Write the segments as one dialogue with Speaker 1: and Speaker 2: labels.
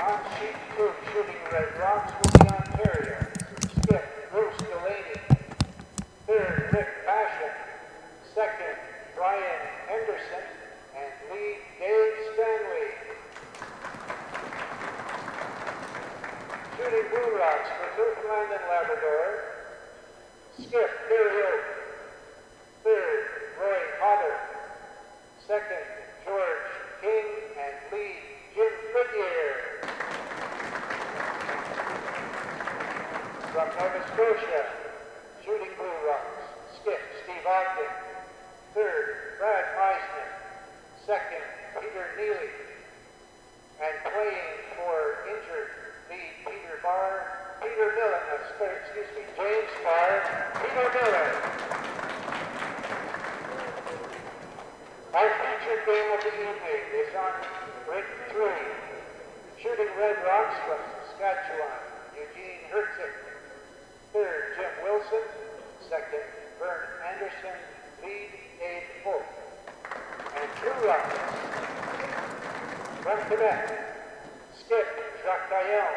Speaker 1: On sheet 2, shooting red rocks will be Ontario. Skip, Bruce Delaney. Third, Rick Passion. Second, Brian Henderson. And lead, Dave Stanley. Shooting blue rocks for Newfoundland and Labrador. Skip, Taillon. Third, Roy Potter. Second, George King. And lead, Jim Goodyear. From Nova Scotia, shooting blue rocks. Skip, Steve Ogden. Third, Brad Meisner. Second, Peter Neely. And playing for injured lead, James Barr, Peter Miller. Our featured game of the evening is on ring 3. Shooting red rocks from Saskatchewan, Eugene Hritzuk. Third, Jim Wilson. Second, Verne Anderson. Lead, Dave Folk. And blue rocks from Quebec. Skip, Jacques Taillon.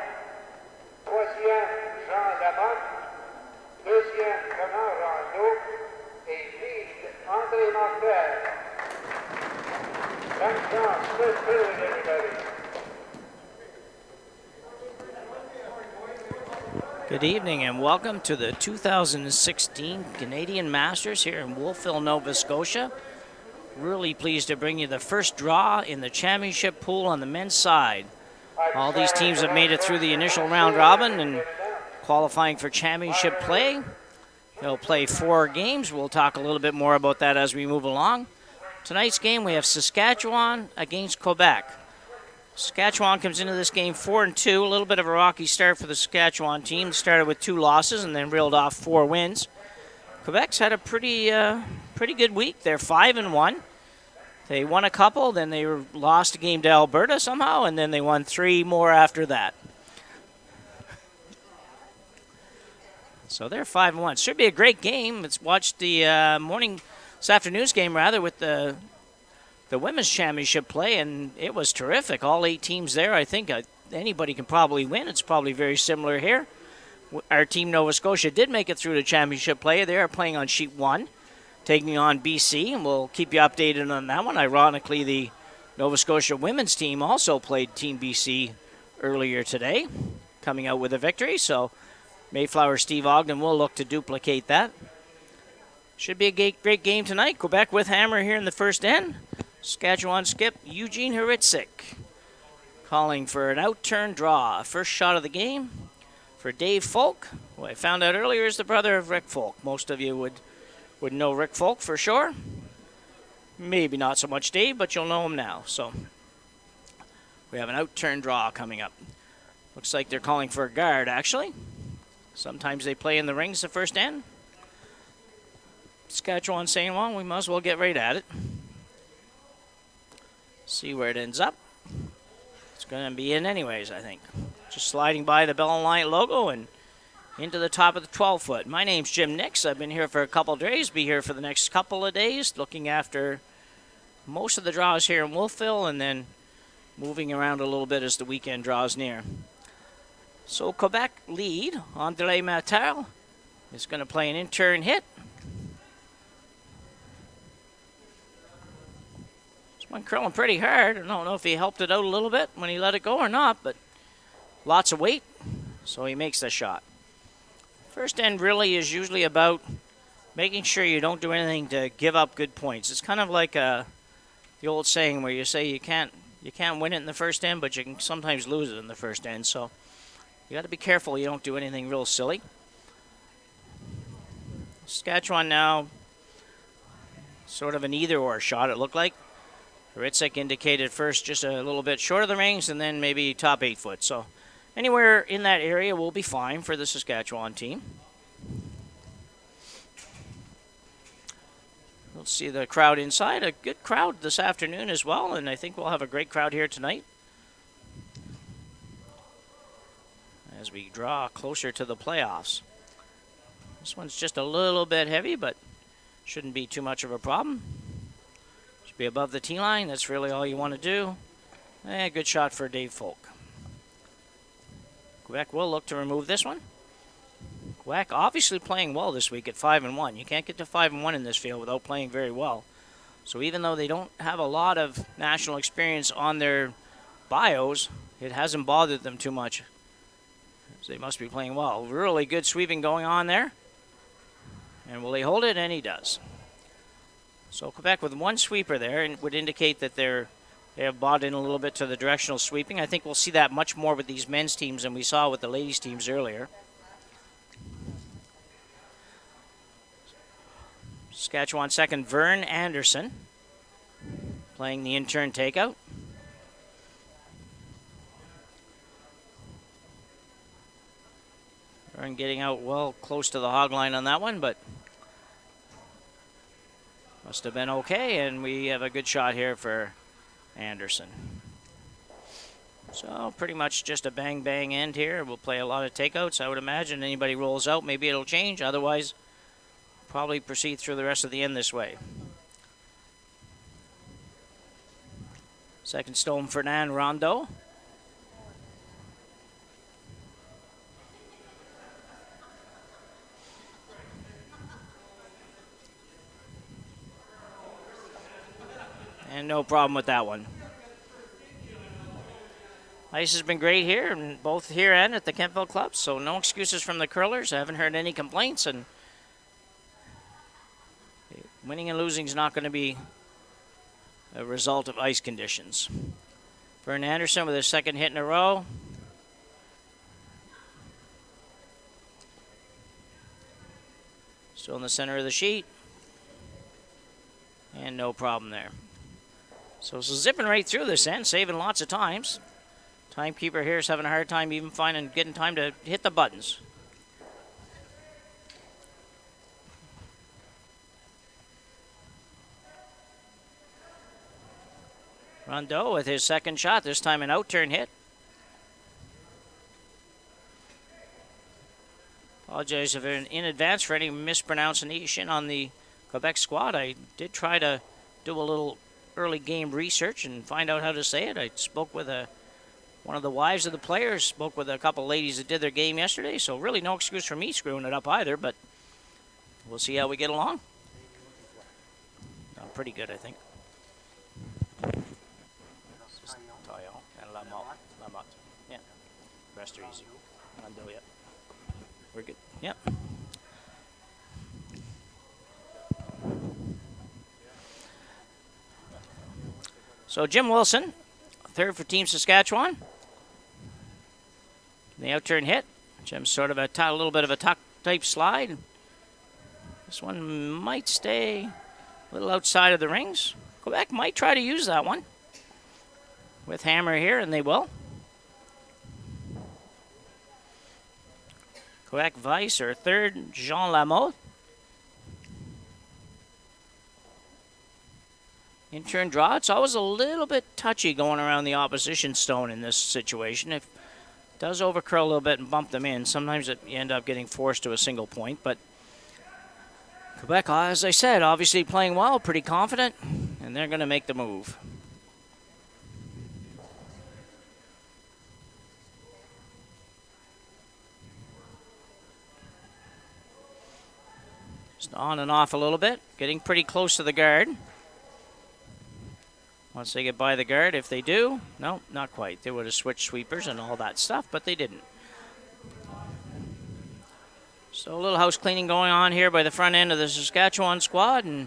Speaker 1: Troisième, Jean Lamothe. Deuxième, Fernand Rondeau. Et lead, André Martel. Thanks, John. Good feeling, everybody.
Speaker 2: Good evening and welcome to the 2016 Canadian Masters here in Wolfville, Nova Scotia. Really pleased to bring you the first draw in the championship pool on the men's side. All these teams have made it through the initial round robin and qualifying for championship play. They'll play 4 games. We'll talk a little bit more about that as we move along. Tonight's game we have Saskatchewan against Quebec. Saskatchewan comes into this game 4-2, a little bit of a rocky start for the Saskatchewan team. Started with 2 losses and then reeled off 4 wins. Quebec's had a pretty good week. They're 5-1. They won a couple, then they lost a game to Alberta somehow, and then they won 3 more after that. So they're 5-1. Should be a great game. Let's watch the this afternoon's game rather with the women's championship play, and it was terrific. All 8 teams there. I think anybody can probably win. It's probably very similar here. Our team, Nova Scotia, did make it through the championship play. They are playing on sheet 1, taking on BC, and we'll keep you updated on that one. Ironically, the Nova Scotia women's team also played Team BC earlier today, coming out with a victory. So Mayflower Steve Ogden will look to duplicate that. Should be a great game tonight. Quebec with hammer here in the first end. Saskatchewan skip Eugene Hritzuk calling for an out-turn draw. First shot of the game for Dave Folk, who I found out earlier is the brother of Rick Folk. Most of you would know Rick Folk for sure. Maybe not so much Dave, but you'll know him now. So we have an out-turn draw coming up. Looks like they're calling for a guard, actually. Sometimes they play in the rings the first end. Saskatchewan saying, well, we might as well get right at it. See where it ends up. It's going to be in anyways, I think. Just sliding by the Bell & Lion logo and into the top of the 12-foot. My name's Jim Nix. I've been here for a couple of days. Be here for the next couple of days, looking after most of the draws here in Wolfville and then moving around a little bit as the weekend draws near. So Quebec lead, André Martel, is going to play an in-turn hit. This one curling pretty hard. I don't know if he helped it out a little bit when he let it go or not, but lots of weight, so he makes the shot. First end really is usually about making sure you don't do anything to give up good points. It's kind of like the old saying where you say you can't win it in the first end, but you can sometimes lose it in the first end. So you got to be careful you don't do anything real silly. Saskatchewan now sort of an either-or shot, it looked like. Hritzuk indicated first just a little bit short of the rings and then maybe top 8 foot. So anywhere in that area will be fine for the Saskatchewan team. We'll see the crowd inside. A good crowd this afternoon as well, and I think we'll have a great crowd here tonight as we draw closer to the playoffs. This one's just a little bit heavy, but shouldn't be too much of a problem. Should be above the tee line. That's really all you want to do. Good shot for Dave Folk. Quebec will look to remove this one. Quebec obviously playing well this week at 5-1. You can't get to 5-1 in this field without playing very well. So even though they don't have a lot of national experience on their bios, it hasn't bothered them too much. So they must be playing well. Really good sweeping going on there. And will he hold it? And he does. So Quebec with one sweeper there, and would indicate that they have bought in a little bit to the directional sweeping. I think we'll see that much more with these men's teams than we saw with the ladies' teams earlier. Saskatchewan second, Verne Anderson, playing the in-turn takeout. Verne getting out well close to the hog line on that one, but must have been okay, and we have a good shot here for Anderson. So pretty much just a bang-bang end here. We'll play a lot of takeouts. I would imagine anybody rolls out, maybe it'll change. Otherwise, probably proceed through the rest of the end this way. Second stone, Fernand, Rondeau. And no problem with that one. Ice has been great here, and both here and at the Kentville Club, so no excuses from the curlers. I haven't heard any complaints, and winning and losing is not going to be a result of ice conditions. Verne Anderson with his second hit in a row. Still in the center of the sheet. And no problem there. So zipping right through this end, saving lots of times. Timekeeper here is having a hard time even getting time to hit the buttons. Rondeau with his second shot, this time an out-turn hit. Apologize in advance for any mispronunciation on the Quebec squad. I did try to do a little early game research and find out how to say it. I spoke with one of the wives of the players, spoke with a couple ladies that did their game yesterday, so really no excuse for me screwing it up either, but we'll see how we get along. Pretty good, I think. Taillon and Lamothe. Yeah. Rest are easy. Rondeau, yeah. We're good. Yep. So Jim Wilson, third for Team Saskatchewan. The out-turn hit. Jim's sort of a little bit of a tuck type slide. This one might stay a little outside of the rings. Quebec might try to use that one with hammer here, and they will. Quebec vice, or third, Jean Lamothe. In-turn draw. It's always a little bit touchy going around the opposition stone in this situation. It does overcurl a little bit and bump them in. Sometimes you end up getting forced to a single point, but Quebec, as I said, obviously playing well, pretty confident, and they're going to make the move. Just on and off a little bit, getting pretty close to the guard. Once they get by the guard, if they do, no, not quite. They would have switched sweepers and all that stuff, but they didn't. So a little house cleaning going on here by the front end of the Saskatchewan squad, and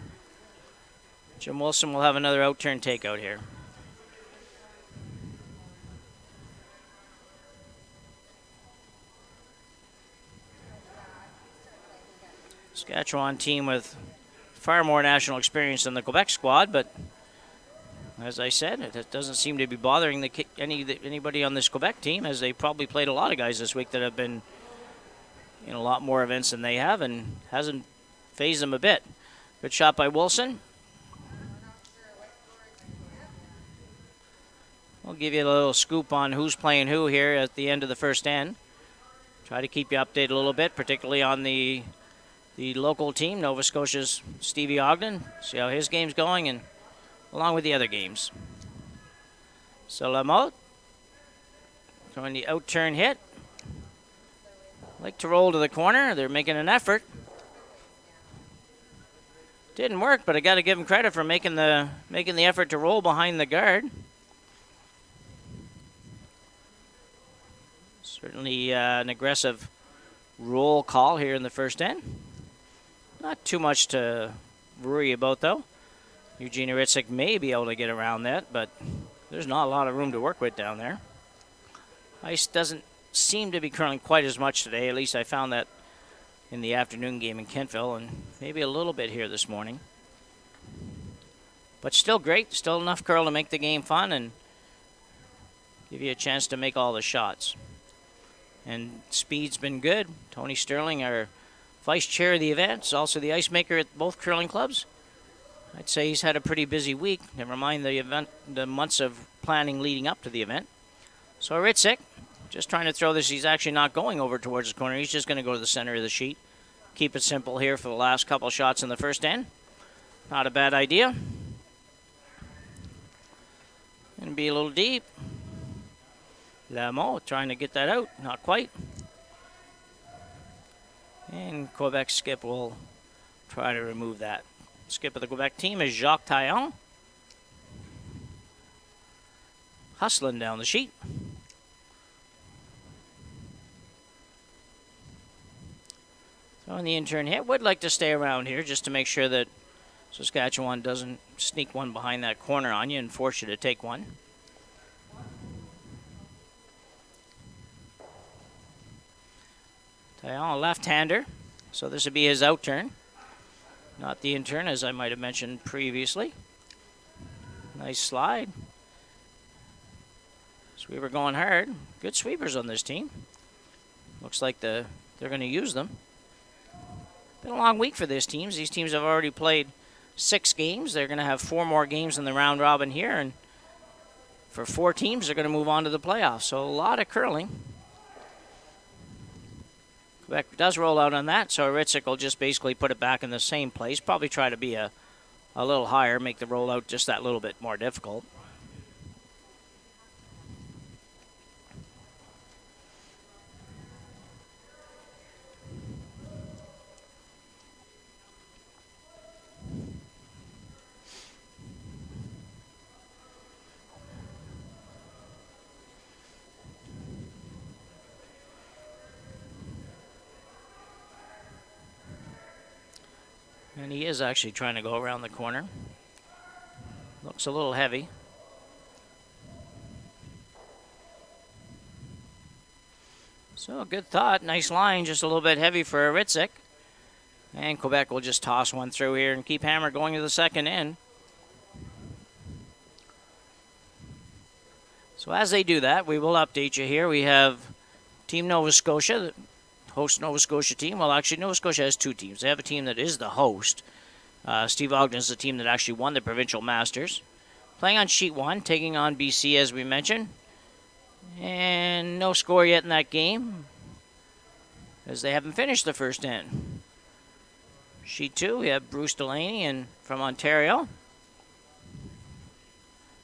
Speaker 2: Jim Wilson will have another out-turn takeout here. Saskatchewan team with far more national experience than the Quebec squad, but as I said, it doesn't seem to be bothering anybody on this Quebec team, as they probably played a lot of guys this week that have been in a lot more events than they have, and hasn't phased them a bit. Good shot by Wilson. We'll give you a little scoop on who's playing who here at the end of the first end. Try to keep you updated a little bit, particularly on the local team, Nova Scotia's Stevie Ogden. See how his game's going, and along with the other games. So Lamothe throwing the out-turn hit. Like to roll to the corner. They're making an effort. Didn't work, but I got to give them credit for making the effort to roll behind the guard. Certainly an aggressive roll call here in the first end. Not too much to worry about, though. Eugene Hritzuk may be able to get around that, but there's not a lot of room to work with down there. Ice doesn't seem to be curling quite as much today. At least I found that in the afternoon game in Kentville, and maybe a little bit here this morning. But still great. Still enough curl to make the game fun and give you a chance to make all the shots. And speed's been good. Tony Sterling, our vice chair of the event, is also the ice maker at both curling clubs. I'd say he's had a pretty busy week. Never mind the months of planning leading up to the event. So Hritzuk, just trying to throw this. He's actually not going over towards the corner. He's just going to go to the center of the sheet. Keep it simple here for the last couple shots in the first end. Not a bad idea. Going to be a little deep. Lamothe trying to get that out. Not quite. And Quebec skip will try to remove that. Skip of the Quebec team is Jacques Taillon. Hustling down the sheet. Throwing the intern hit. Would like to stay around here just to make sure that Saskatchewan doesn't sneak one behind that corner on you and force you to take one. Taillon, a left-hander, so this would be his out turn. Not the in turn, as I might have mentioned previously. Nice slide. Sweeper going hard. Good sweepers on this team. Looks like they're going to use them. Been a long week for these teams. These teams have already played 6 games. They're going to have 4 more games in the round robin here, and for 4 teams, they're going to move on to the playoffs. So a lot of curling. Quebec does roll out on that, so Hritzuk will just basically put it back in the same place. Probably try to be a little higher, make the rollout just that little bit more difficult. And he is actually trying to go around the corner. Looks a little heavy. So, good thought. Nice line, just a little bit heavy for Hritzuk. And Quebec will just toss one through here and keep Hammer going to the second end. So as they do that, we will update you here. We have Team Nova Scotia, host Nova Scotia team. Well, actually, Nova Scotia has 2 teams. They have a team that is the host. Steve Ogden is the team that actually won the Provincial Masters. Playing on sheet 1, taking on BC, as we mentioned. And no score yet in that game, as they haven't finished the first end. Sheet 2, we have Bruce Delaney from Ontario.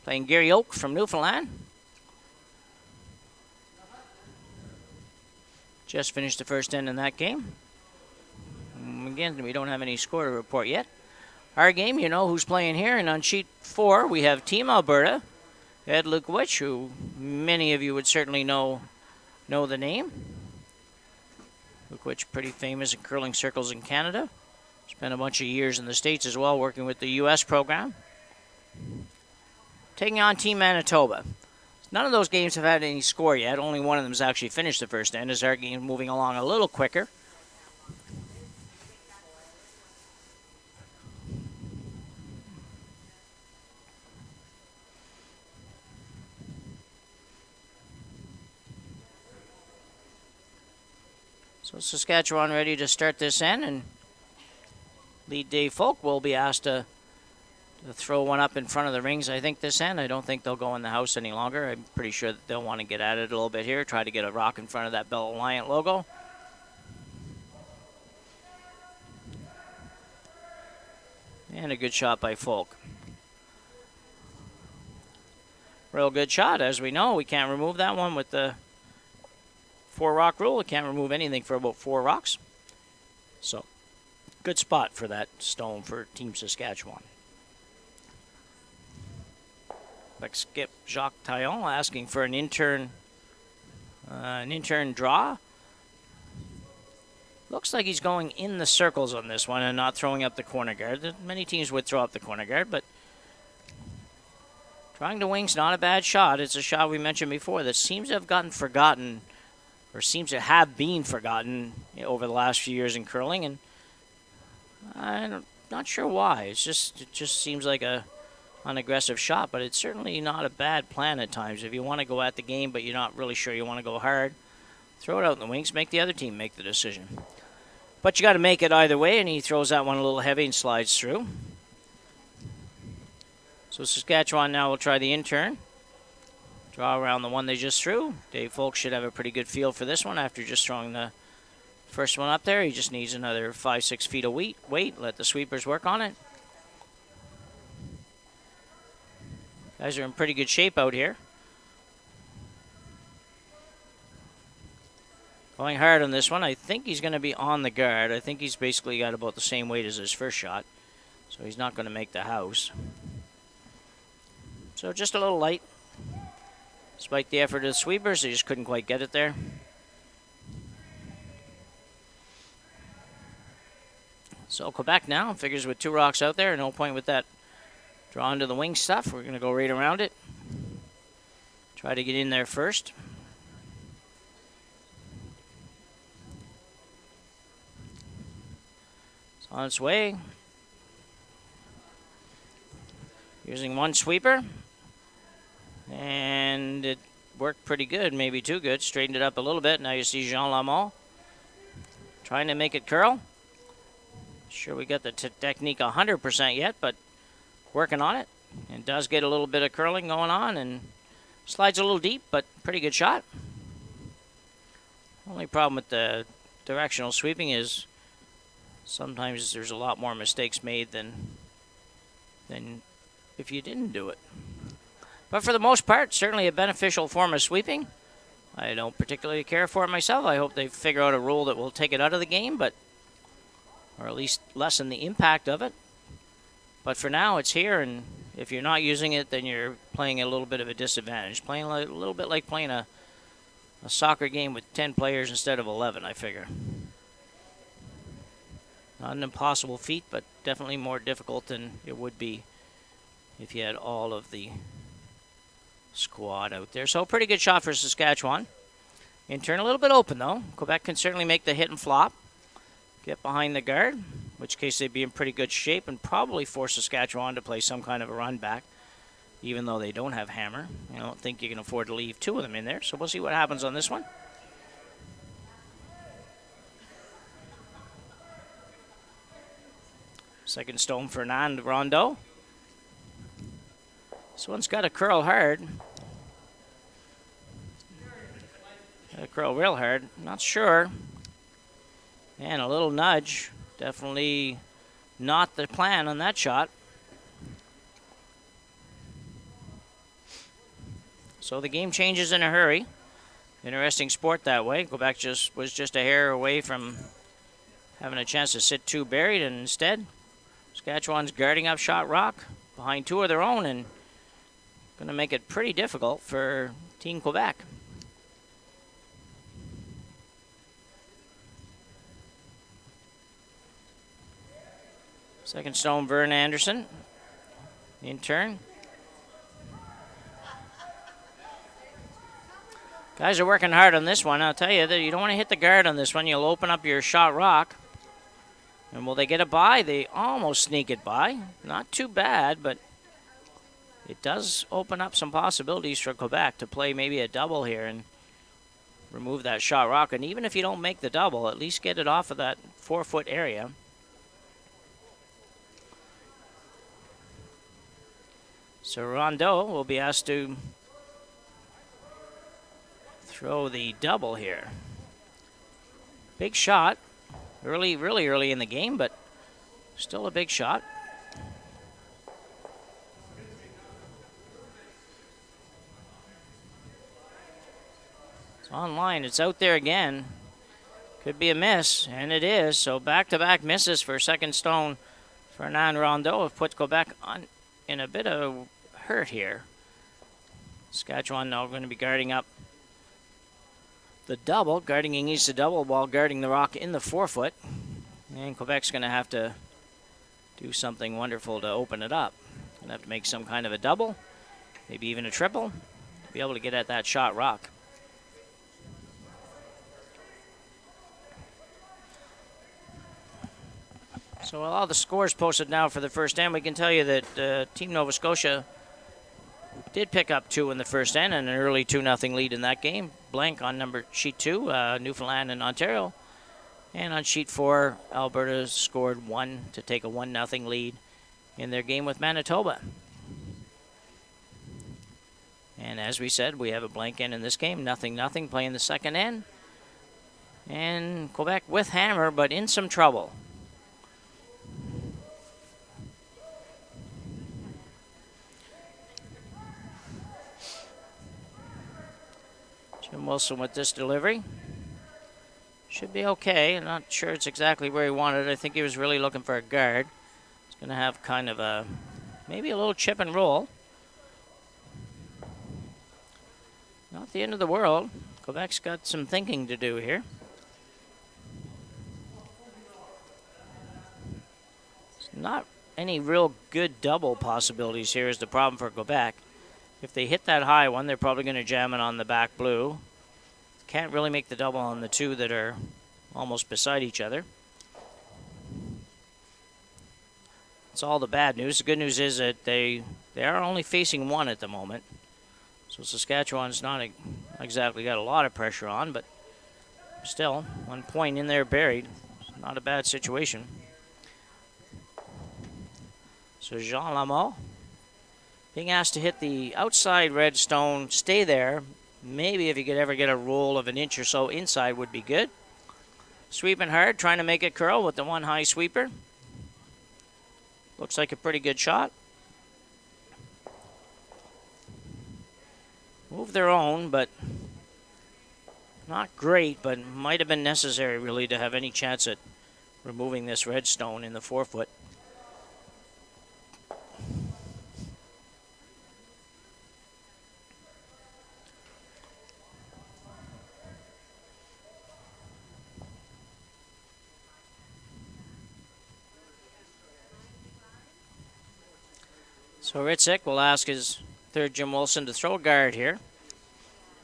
Speaker 2: Playing Gary Oak from Newfoundland. Just finished the first end in that game. Again, we don't have any score to report yet. Our game, you know who's playing here. And on sheet 4, we have Team Alberta. Ed Lukowicz, who many of you would certainly know the name. Lukowicz, pretty famous in curling circles in Canada. Spent a bunch of years in the States as well, working with the U.S. program. Taking on Team Manitoba. None of those games have had any score yet. Only one of them has actually finished the first end, as our game is moving along a little quicker. So Saskatchewan ready to start this end, and lead Dave Folk will be asked to throw one up in front of the rings, I think, this end. I don't think they'll go in the house any longer. I'm pretty sure that they'll want to get at it a little bit here, try to get a rock in front of that Bell Alliant logo. And a good shot by Folk. Real good shot. As we know, we can't remove that one with the 4-rock rule. It can't remove anything for about 4 rocks. So, good spot for that stone for Team Saskatchewan. Back skip Jacques Taillon asking for an intern draw. Looks like he's going in the circles on this one and not throwing up the corner guard. Many teams would throw up the corner guard, but trying to wing's not a bad shot. It's a shot we mentioned before that seems to have gotten forgotten, or seems to have been forgotten over the last few years in curling, and I'm not sure why. It just seems like a unaggressive shot, but it's certainly not a bad plan at times. If you want to go at the game, but you're not really sure you want to go hard, throw it out in the wings, make the other team make the decision. But you got to make it either way, and he throws that one a little heavy and slides through. So Saskatchewan now will try the intern. Draw around the one they just threw. Dave Folk should have a pretty good feel for this one after just throwing the first one up there. He just needs another 5-6 feet of weight. Let the sweepers work on it. Guys are in pretty good shape out here. Going hard on this one. I think he's going to be on the guard. I think he's basically got about the same weight as his first shot. So he's not going to make the house. So just a little light. Despite the effort of the sweepers, they just couldn't quite get it there. So Quebec now figures with 2 rocks out there. No point with that draw into the wing stuff. We're going to go right around it. Try to get in there first. It's on its way. Using one sweeper. And it worked pretty good, maybe too good. Straightened it up a little bit. Now you see Jean Lamothe trying to make it curl. Sure we got the technique 100% yet, but working on it. And does get a little bit of curling going on and slides a little deep, but pretty good shot. Only problem with the directional sweeping is sometimes there's a lot more mistakes made than if you didn't do it. But for the most part, certainly a beneficial form of sweeping. I don't particularly care for it myself. I hope they figure out a rule that will take it out of the game, or at least lessen the impact of it. But for now, it's here, and if you're not using it, then you're playing a little bit of a disadvantage. Playing a little bit like playing a soccer game with 10 players instead of 11, I figure. Not an impossible feat, but definitely more difficult than it would be if you had all of the squad out there. So pretty good shot for Saskatchewan. Intern a little bit open, though. Quebec can certainly make the hit and flop. Get behind the guard, in which case they'd be in pretty good shape and probably force Saskatchewan to play some kind of a run back, even though they don't have hammer. I don't think you can afford to leave 2 of them in there, so we'll see what happens on this one. Second stone for Fernand Rondeau. This one's got to curl hard. Got to curl real hard. Not sure. And a little nudge. Definitely not the plan on that shot. So the game changes in a hurry. Interesting sport that way. Quebec was just a hair away from having a chance to sit 2 buried, and instead, Saskatchewan's guarding up shot rock behind 2 of their own and going to make it pretty difficult for Team Quebec. Second stone, Verne Anderson. In turn. Guys are working hard on this one. I'll tell you that you don't want to hit the guard on this one. You'll open up your shot rock. And will they get it by? They almost sneak it by. Not too bad, but it does open up some possibilities for Quebec to play maybe a double here and remove that shot rock. And even if you don't make the double, at least get it off of that 4-foot area. So Rondeau will be asked to throw the double here. Big shot. Really early in the game, but still a big shot. It's online. It's out there again. Could be a miss, and it is. So back-to-back misses for second stone. Fernand Rondeau have put Quebec in a bit of hurt here. Saskatchewan now going to be guarding up the double, guarding Ignis the double while guarding the rock in the forefoot. And Quebec's going to have to do something wonderful to open it up. Going to have to make some kind of a double, maybe even a triple, to be able to get at that shot rock. So with all the scores posted now for the first end, we can tell you that Team Nova Scotia did pick up 2 in the first end and an early 2-0 lead in that game. Blank on sheet 2, Newfoundland and Ontario. And on sheet 4, Alberta scored 1 to take a 1-0 lead in their game with Manitoba. And as we said, we have a blank end in this game, 0-0 playing the second end. And Quebec with hammer, but in some trouble. Jim Wilson with this delivery. Should be okay. I'm not sure it's exactly where he wanted it. I think he was really looking for a guard. He's going to have kind of maybe a little chip and roll. Not the end of the world. Quebec's got some thinking to do here. It's not any real good double possibilities here is the problem for Quebec. If they hit that high one, they're probably going to jam it on the back blue. Can't really make the double on the 2 that are almost beside each other. That's all the bad news. The good news is that they are only facing 1 at the moment. So Saskatchewan's not exactly got a lot of pressure on, but still, 1 point in there buried. It's not a bad situation. So Jean Lamothe being asked to hit the outside red stone, stay there. Maybe if you could ever get a roll of an inch or so inside would be good. Sweeping hard, trying to make it curl with the 1 high sweeper. Looks like a pretty good shot. Move their own, but not great, but might have been necessary really to have any chance at removing this red stone in the forefoot. So Hritzuk will ask his third Jim Wilson to throw a guard here.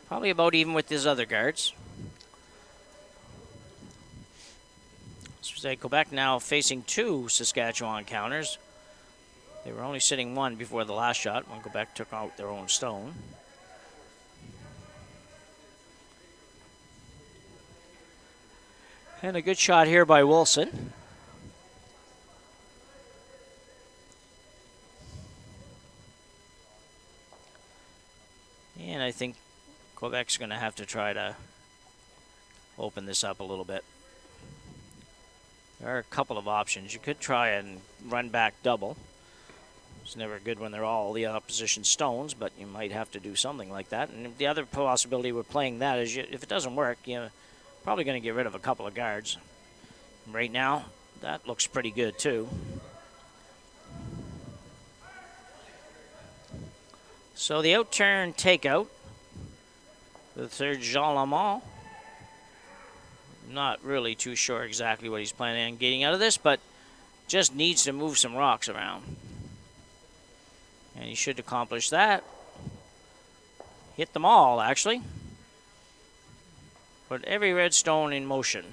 Speaker 2: Probably about even with his other guards. So Quebec now facing 2 Saskatchewan counters. They were only sitting 1 before the last shot when Quebec took out their own stone. And a good shot here by Wilson. And I think Quebec's going to have to try to open this up a little bit. There are a couple of options. You could try and run back double. It's never good when they're all the opposition stones, but you might have to do something like that. And the other possibility with playing that is if it doesn't work, you're probably going to get rid of a couple of guards. Right now, that looks pretty good too. So the out-turn takeout. The third Jean Lamothe. Not really too sure exactly what he's planning on getting out of this, but just needs to move some rocks around. And he should accomplish that. Hit them all, actually. Put every red stone in motion.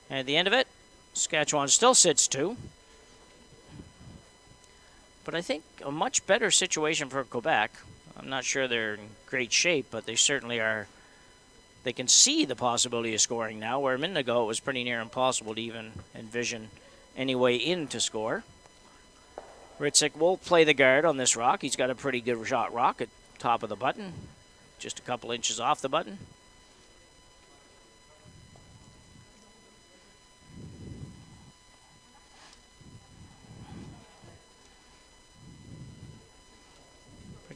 Speaker 2: And at the end of it, Saskatchewan still sits 2. But I think a much better situation for Quebec. I'm not sure they're in great shape, but they certainly are. They can see the possibility of scoring now, where a minute ago it was pretty near impossible to even envision any way in to score. Hritzuk will play the guard on this rock. He's got a pretty good shot rock at top of the button, just a couple inches off the button.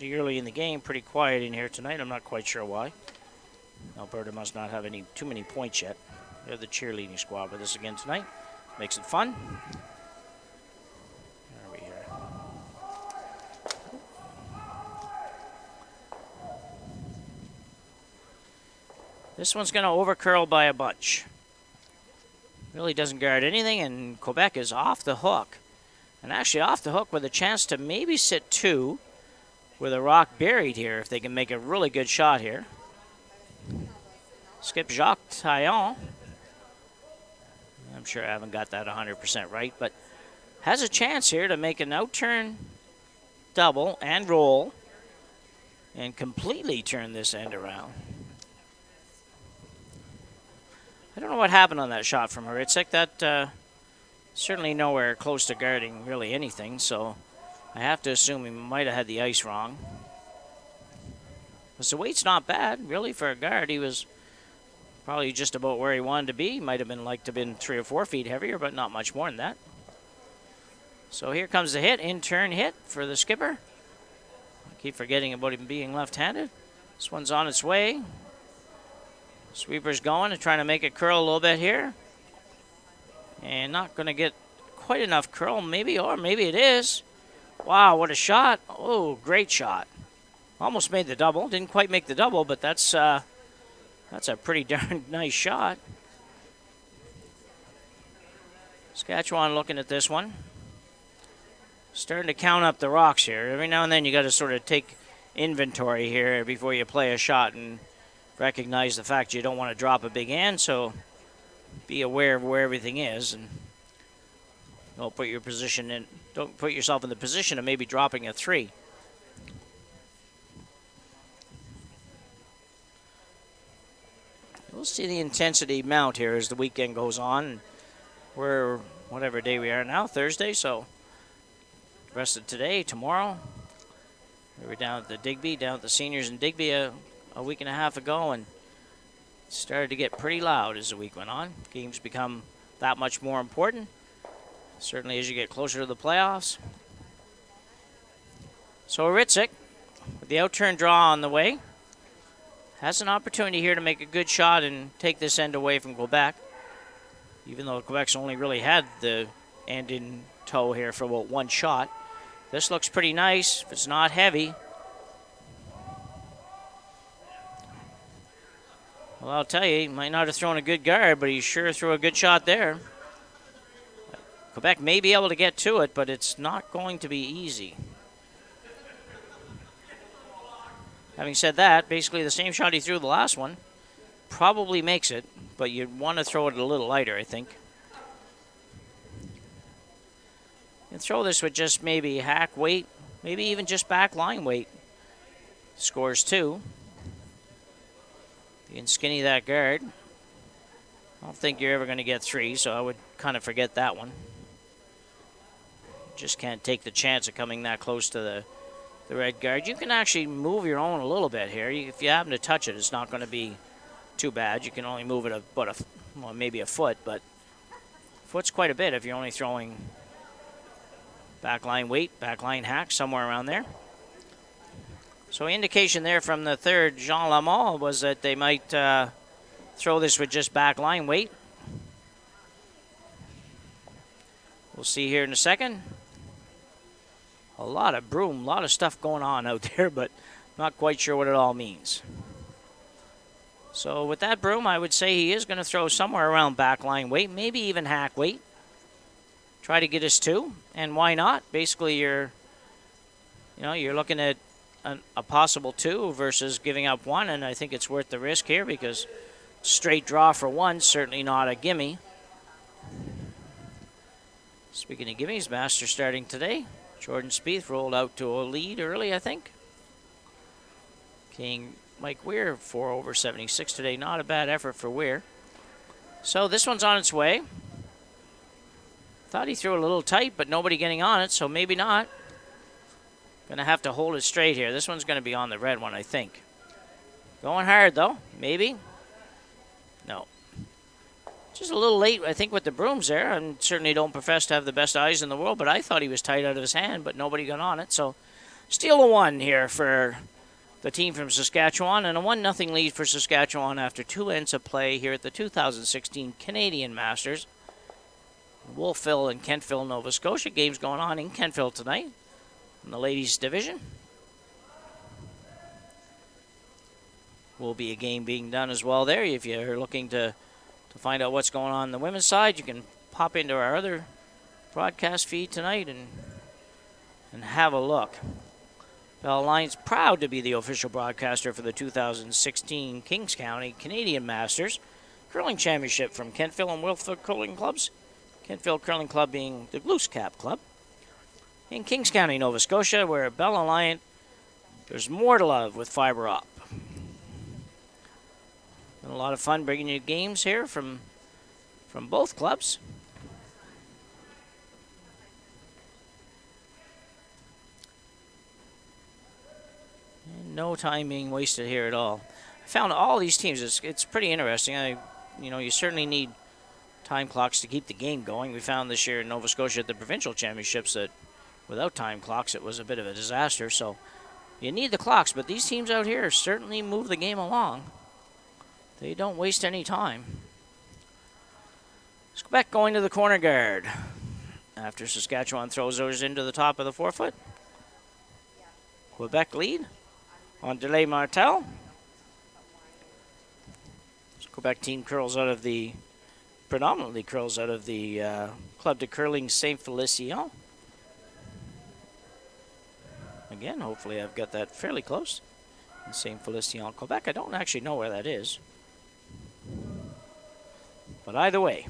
Speaker 2: pretty early in the game, pretty quiet in here tonight. I'm not quite sure why. Alberta must not have too many points yet. They're the cheerleading squad with us again tonight. Makes it fun. Where are we here? This one's going to overcurl by a bunch. Really doesn't guard anything, and Quebec is off the hook. And actually off the hook with a chance to maybe sit 2 with a rock buried here if they can make a really good shot here. Skip Jacques Taillon. I'm sure I haven't got that 100% right, but has a chance here to make an outturn double and roll and completely turn this end around. I don't know what happened on that shot from Hritzuk. That certainly nowhere close to guarding really anything, so I have to assume he might have had the ice wrong. But the weight's not bad, really, for a guard. He was probably just about where he wanted to be. Might have been like to have been 3 or 4 feet heavier, but not much more than that. So here comes the hit, in-turn hit for the skipper. I keep forgetting about him being left-handed. This one's on its way. Sweeper's going and trying to make it curl a little bit here. And not going to get quite enough curl, maybe, or maybe it is. Wow, what a shot. Oh, great shot. Almost made the double. Didn't quite make the double, but that's a pretty darn nice shot. Saskatchewan looking at this one. Starting to count up the rocks here. Every now and then you got to sort of take inventory here before you play a shot and recognize the fact you don't want to drop a big hand, so be aware of where everything is and don't put yourself in the position of maybe dropping a 3. We'll see the intensity mount here as the weekend goes on. We're whatever day we are now, Thursday, so the rest of today, tomorrow. We were down at the Digby, down at the seniors in Digby a week and a half ago, and it started to get pretty loud as the week went on. Games become that much more important, certainly as you get closer to the playoffs. So Hritzuk, with the outturn draw on the way, has an opportunity here to make a good shot and take this end away from Quebec, even though Quebec's only really had the end in tow here for about 1 shot. This looks pretty nice if it's not heavy. Well, I'll tell you, he might not have thrown a good guard, but he sure threw a good shot there. Quebec may be able to get to it, but it's not going to be easy. Having said that, basically the same shot he threw the last one probably makes it, but you'd want to throw it a little lighter, I think. And throw this with just maybe hack weight, maybe even just back line weight. Scores 2. You can skinny that guard. I don't think you're ever going to get 3, so I would kind of forget that one. Just can't take the chance of coming that close to the red guard. You can actually move your own a little bit here. If you happen to touch it, it's not going to be too bad. You can only move it maybe a foot, but a foot's quite a bit if you're only throwing backline weight, backline hack, somewhere around there. So indication there from the third, Jean Lamothe, was that they might throw this with just backline weight. We'll see here in a second. A lot of broom, a lot of stuff going on out there, but not quite sure what it all means. So with that broom, I would say he is going to throw somewhere around backline weight, maybe even hack weight. Try to get us 2, and why not? Basically, you're looking at a possible 2 versus giving up 1, and I think it's worth the risk here because straight draw for 1, certainly not a gimme. Speaking of gimmies, Master starting today. Jordan Spieth rolled out to a lead early, I think. King Mike Weir, 4 over 76 today. Not a bad effort for Weir. So this one's on its way. Thought he threw it a little tight, but nobody getting on it, so maybe not. Going to have to hold it straight here. This one's going to be on the red one, I think. Going hard, though. Maybe. No. Just a little late, I think, with the brooms there. I certainly don't profess to have the best eyes in the world, but I thought he was tight out of his hand, but nobody got on it. So Steal a 1 here for the team from Saskatchewan, and a 1-0 lead for Saskatchewan after 2 ends of play here at the 2016 Canadian Masters. Wolfville and Kentville, Nova Scotia. Games going on in Kentville tonight in the ladies' division. Will be a game being done as well there. If you're looking to find out what's going on the women's side, you can pop into our other broadcast feed tonight and have a look. Bell Alliance proud to be the official broadcaster for the 2016 Kings County Canadian Masters Curling Championship from Kentville and Wolfville Curling Clubs. Kentville Curling Club being the Glooscap Club. In Kings County, Nova Scotia, where Bell Alliance, there's more to love with fiber op. Been a lot of fun bringing you games here from both clubs. And no time being wasted here at all. I found all these teams. It's pretty interesting. You certainly need time clocks to keep the game going. We found this year in Nova Scotia at the provincial championships that without time clocks it was a bit of a disaster. So you need the clocks, but these teams out here certainly move the game along. They don't waste any time. Quebec going to the corner guard after Saskatchewan throws those into the top of the forefoot. Quebec lead. André Martel. Quebec team predominantly curls out of the Club de Curling Saint Félicien. Again, hopefully I've got that fairly close. In Saint Félicien, Quebec. I don't actually know where that is. But either way,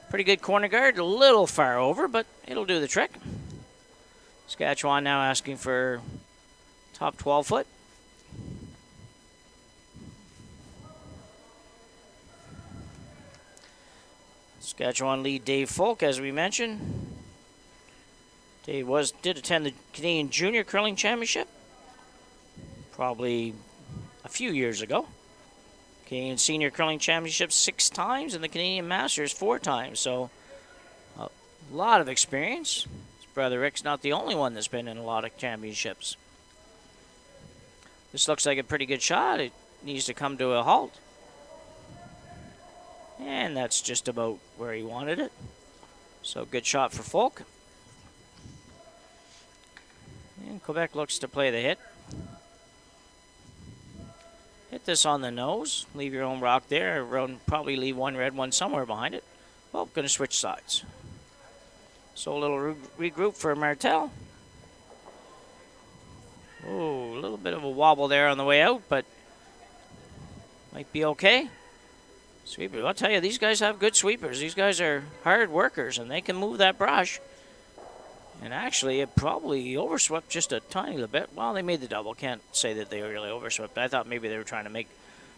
Speaker 2: pretty good corner guard. A little far over, but it'll do the trick. Saskatchewan now asking for top 12 foot. Saskatchewan lead Dave Folk, as we mentioned. Dave did attend the Canadian Junior Curling Championship probably a few years ago. Canadian Senior Curling Championship 6 times and the Canadian Masters 4 times. So a lot of experience. His brother Rick's not the only one that's been in a lot of championships. This looks like a pretty good shot. It needs to come to a halt. And that's just about where he wanted it. So good shot for Folk. And Quebec looks to play the hit. Hit this on the nose. Leave your own rock there. Probably leave one red one somewhere behind it. Well, going to switch sides. So a little regroup for Martel. Oh, a little bit of a wobble there on the way out, but might be okay. Sweeper. I'll tell you, these guys have good sweepers. These guys are hard workers, and they can move that brush. And actually, it probably overswept just a tiny little bit. Well, they made the double. Can't say that they really overswept. I thought maybe they were trying to make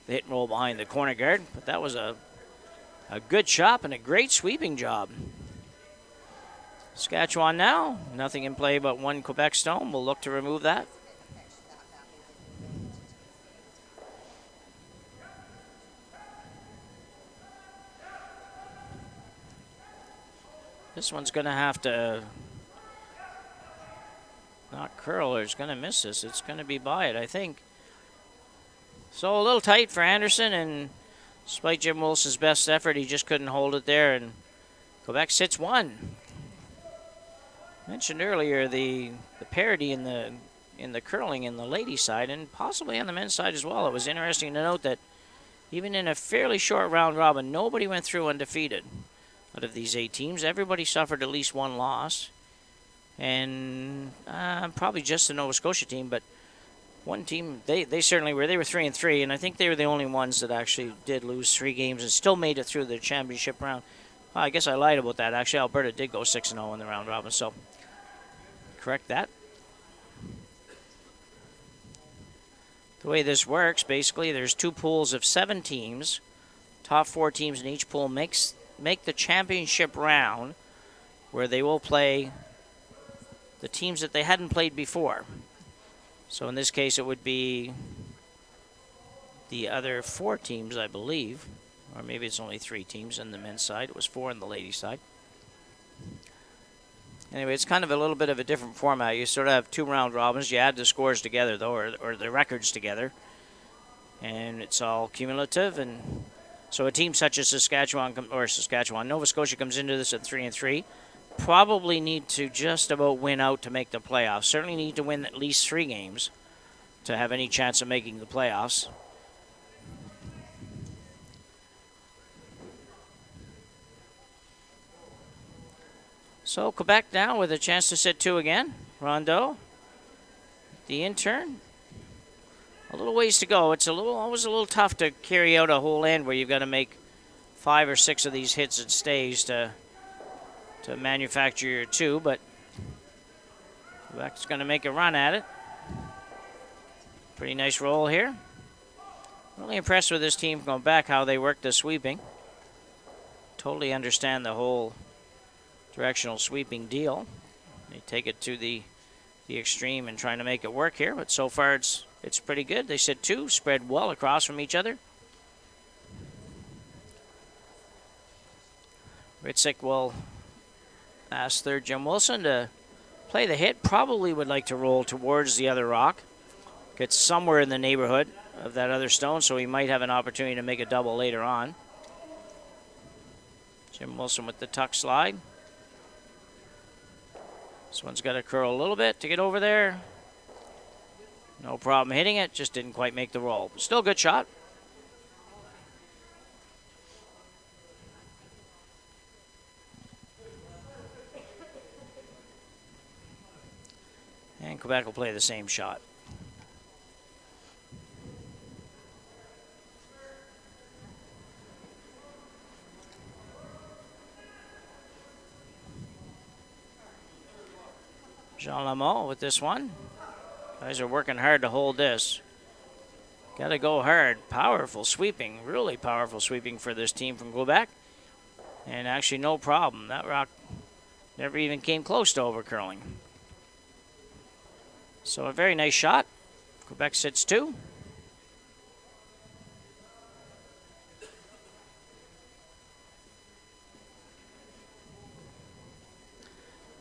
Speaker 2: the hit and roll behind the corner guard, but that was a good shot and a great sweeping job. Saskatchewan now. Nothing in play but one Quebec stone. We'll look to remove that. This one's going to have to not curl, or it's going to miss this. It's going to be by it, I think. So a little tight for Anderson, and despite Jim Wilson's best effort, he just couldn't hold it there, and Quebec sits 1. Mentioned earlier the parity in the curling in the ladies' side, and possibly on the men's side as well. It was interesting to note that even in a fairly short round robin, nobody went through undefeated. Out of these 8 teams, everybody suffered at least one loss. And probably just the Nova Scotia team, but one team, they certainly were. They were 3-3, and I think they were the only ones that actually did lose 3 games and still made it through the championship round. Well, I guess I lied about that. Actually, Alberta did go 6-0 in the round robin, so correct that. The way this works, basically, there's 2 pools of 7 teams. Top 4 teams in each pool make the championship round, where they will play the teams that they hadn't played before. So in this case, it would be the other 4 teams, I believe, or maybe it's only 3 teams on the men's side. It was 4 on the ladies' side. Anyway, it's kind of a little bit of a different format. You sort of have 2 round robins. You add the scores together, though, or the records together. And it's all cumulative. And so a team such as Nova Scotia comes into this at 3-3. Probably need to just about win out to make the playoffs. Certainly need to win at least 3 games to have any chance of making the playoffs. So Quebec now with a chance to sit 2 again. Rondeau, the intern. A little ways to go. It's always a little tough to carry out a whole end where you've got to make 5 or 6 of these hits and stays to manufacture your 2, but Quebec's going to make a run at it. Pretty nice roll here. Really impressed with this team from Quebec, how they work the sweeping. Totally understand the whole directional sweeping deal. They take it to the extreme and trying to make it work here, but so far it's pretty good. They sit 2, spread well across from each other. Hritzuk will ask third Jim Wilson to play the hit. Probably would like to roll towards the other rock. Gets somewhere in the neighborhood of that other stone, so he might have an opportunity to make a double later on. Jim Wilson with the tuck slide. This one's got to curl a little bit to get over there. No problem hitting it, just didn't quite make the roll. Still a good shot. And Quebec will play the same shot. Lamothe with this one. Guys are working hard to hold this. Got to go hard. Powerful sweeping, really powerful sweeping for this team from Quebec. And actually no problem. That rock never even came close to overcurling. So a very nice shot. Quebec sits 2.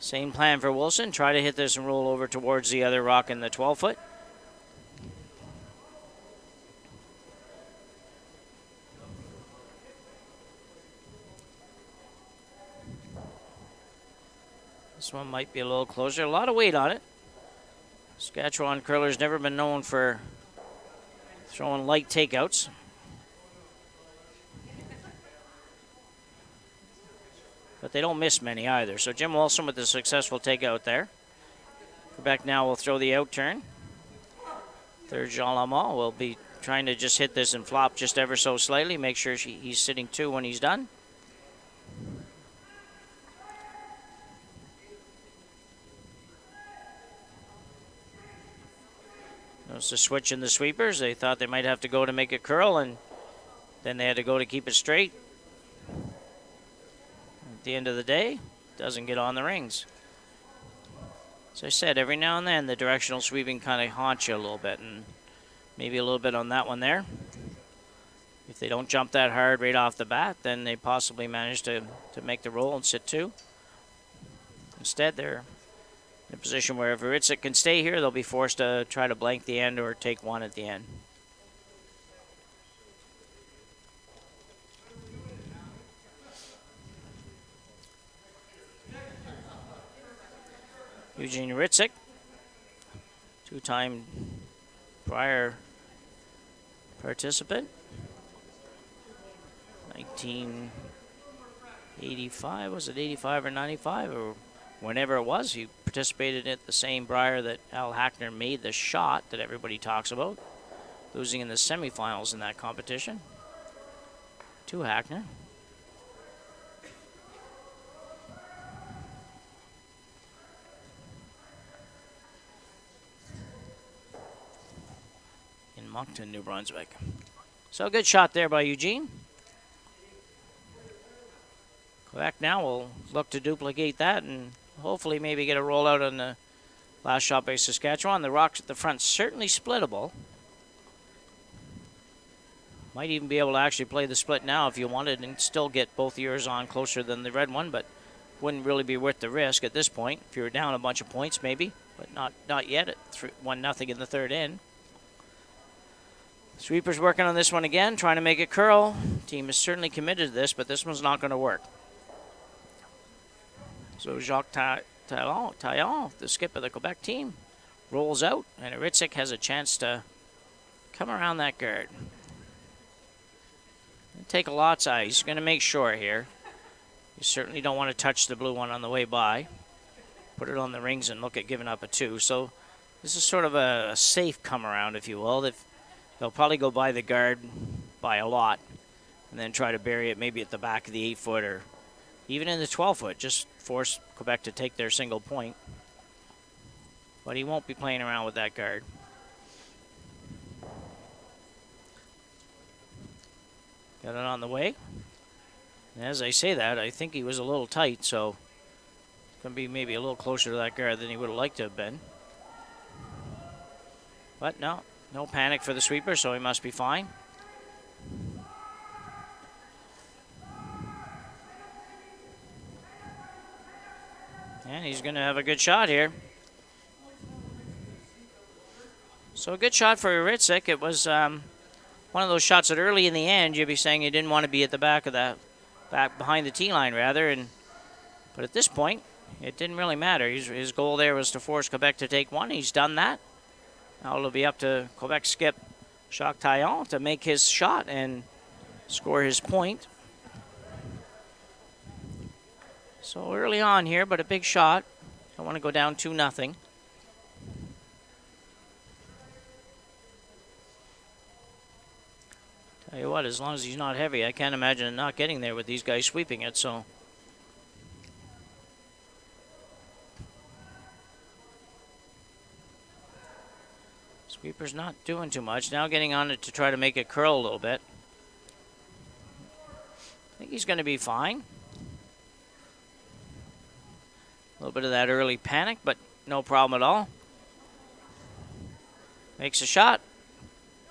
Speaker 2: Same plan for Wilson. Try to hit this and roll over towards the other rock in the 12-foot. This one might be a little closer. A lot of weight on it. Saskatchewan curler's never been known for throwing light takeouts. But they don't miss many either. So Jim Wilson with the successful takeout there. Quebec now will throw the out turn. Third Jean Lamothe will be trying to just hit this and flop just ever so slightly. Make sure he's sitting 2 when he's done. Notice the switch in the sweepers. They thought they might have to go to make it curl, and then they had to go to keep it straight. At the end of the day, doesn't get on the rings. As I said, every now and then the directional sweeping kind of haunts you a little bit, and maybe a little bit on that one there. If they don't jump that hard right off the bat, then they possibly manage to make the roll and sit 2. Instead, they're in a position where if Hritzuk can stay here, they'll be forced to try to blank the end or take 1 at the end. Eugene Hritzuk, 2-time prior participant. 1985, was it 85 or 95 or whenever it was? He participated at the same Brier that Al Hackner made the shot that everybody talks about, losing in the semifinals in that competition to Hackner. In Moncton, New Brunswick. So a good shot there by Eugene. Quebec now will look to duplicate that and hopefully maybe get a rollout on the last shot by Saskatchewan. The rocks at the front certainly splittable. Might even be able to actually play the split now if you wanted and still get both yours on closer than the red one, but wouldn't really be worth the risk at this point. If you were down a bunch of points, maybe, but not yet at 1-0 in the third end. Sweeper's working on this one again, trying to make it curl. Team is certainly committed to this, but this one's not going to work. So Jacques Taillon, the skip of the Quebec team, rolls out, and Hritzuk has a chance to come around that guard. Take a lot's eye. He's going to make sure here. You certainly don't want to touch the blue one on the way by. Put it on the rings and look at giving up a 2. So this is sort of a safe come around, if you will. They'll probably go by the guard by a lot and then try to bury it maybe at the back of the 8-foot or even in the 12-foot. Just force Quebec to take their single point. But he won't be playing around with that guard. Got it on the way. And as I say that, I think he was a little tight, so it's going to be maybe a little closer to that guard than he would have liked to have been. But no panic for the sweeper, so he must be fine. And he's going to have a good shot here. So a good shot for Hritzuk. It was one of those shots that early in the end you'd be saying you didn't want to be at the back of the back behind the tee line rather, but at this point it didn't really matter. His goal there was to force Quebec to take one. He's done that. Now it'll be up to Quebec skip Jacques Taillon to make his shot and score his point. So early on here, but a big shot. Don't want to go down 2-0. Tell you what, as long as he's not heavy, I can't imagine it not getting there with these guys sweeping it, so. Sweeper's not doing too much. Now getting on it to try to make it curl a little bit. I think he's going to be fine. A little bit of that early panic, but no problem at all. Makes a shot.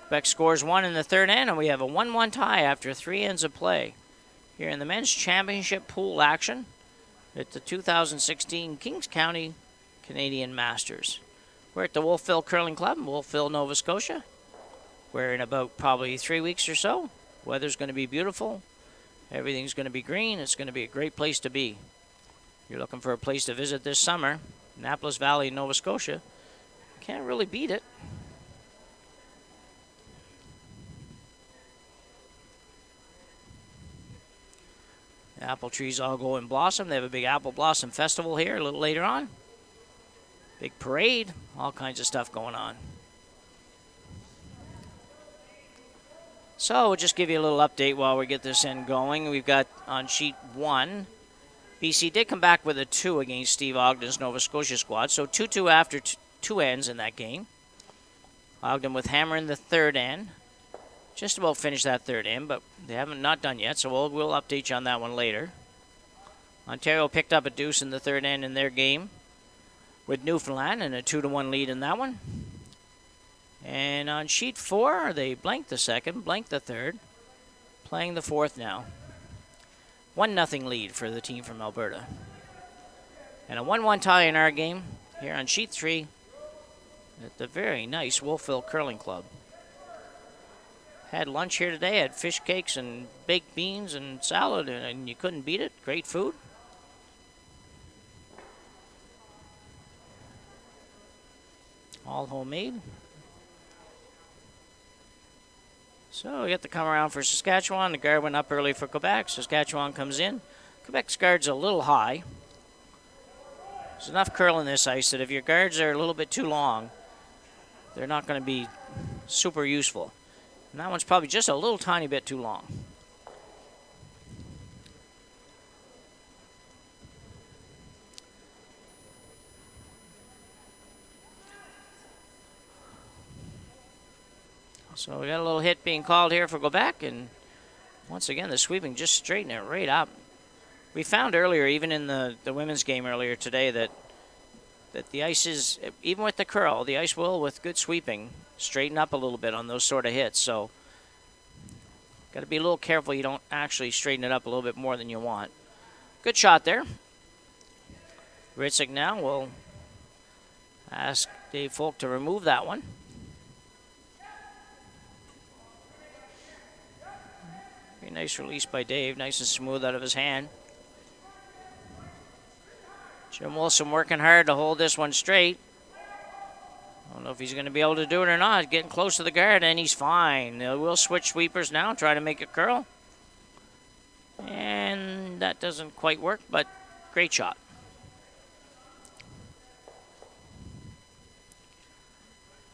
Speaker 2: Quebec scores 1 in the third end, and we have a 1-1 tie after 3 ends of play here in the men's championship pool action at the 2016 Kings County Canadian Masters. We're at the Wolfville Curling Club in Wolfville, Nova Scotia. We're in about probably 3 weeks or so. Weather's going to be beautiful. Everything's going to be green. It's going to be a great place to be. You're looking for a place to visit this summer, Annapolis Valley, Nova Scotia. Can't really beat it. The apple trees all go in blossom. They have a big apple blossom festival here a little later on. Big parade, all kinds of stuff going on. So we'll just give you a little update while we get this end going. We've got on sheet 1, BC did come back with a 2 against Steve Ogden's Nova Scotia squad. So 2-2 after 2 ends in that game. Ogden with hammer in the third end. Just about finished that third end, but they haven't not done yet, so we'll update you on that one later. Ontario picked up a deuce in the third end in their game with Newfoundland and a 2-1 lead in that one. And on sheet 4, they blanked the second, blanked the third, playing the fourth now. 1-0 lead for the team from Alberta. And a 1-1 tie in our game here on sheet 3 at the very nice Wolfville Curling Club. Had lunch here today, had fish cakes and baked beans and salad, and you couldn't beat it. Great food. All homemade. So we get to come around for Saskatchewan. The guard went up early for Quebec. Saskatchewan comes in. Quebec's guard's a little high. There's enough curl in this ice that if your guards are a little bit too long, they're not going to be super useful. And that one's probably just a little tiny bit too long. So we got a little hit being called here for Quebec, and once again the sweeping just straightening it right up. We found earlier, even in the women's game earlier today, that the ice is, even with the curl, the ice will, with good sweeping, straighten up a little bit on those sort of hits. So got to be a little careful you don't actually straighten it up a little bit more than you want. Good shot there. Hritzuk now will ask Dave Folk to remove that one. Very nice release by Dave. Nice and smooth out of his hand. Jim Wilson working hard to hold this one straight. I don't know if he's going to be able to do it or not. Getting close to the guard, and he's fine. We'll switch sweepers now, try to make it curl. And that doesn't quite work, but great shot.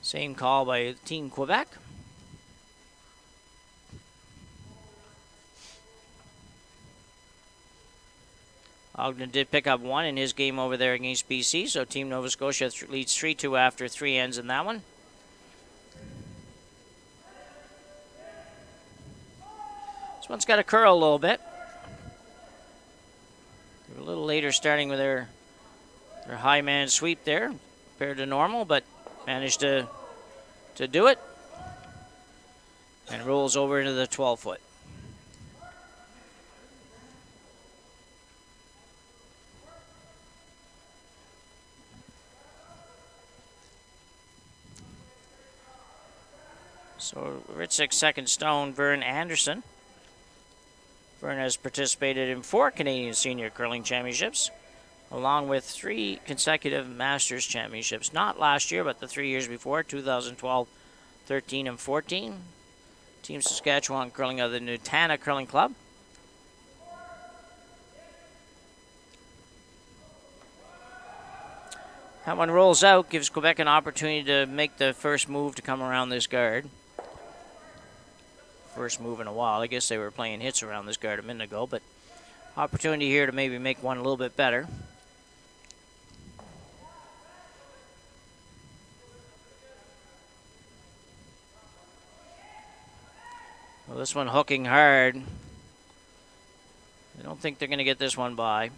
Speaker 2: Same call by Team Quebec. Ogden did pick up one in his game over there against BC, so Team Nova Scotia leads 3-2 after 3 ends in that one. This one's got to curl a little bit. They're a little later starting with their high man sweep there compared to normal, but managed to do it. And rolls over into the 12-foot. So Hritzuk second stone, Verne Anderson. Verne has participated in 4 Canadian Senior Curling Championships, along with 3 consecutive Masters Championships. Not last year, but the 3 years before, 2012, 13, and 14. Team Saskatchewan curling of the Nutana Curling Club. That one rolls out, gives Quebec an opportunity to make the first move to come around this guard. First move in a while. I guess they were playing hits around this guard a minute ago, but opportunity here to maybe make one a little bit better. Well, this one hooking hard. I don't think they're going to get this one by.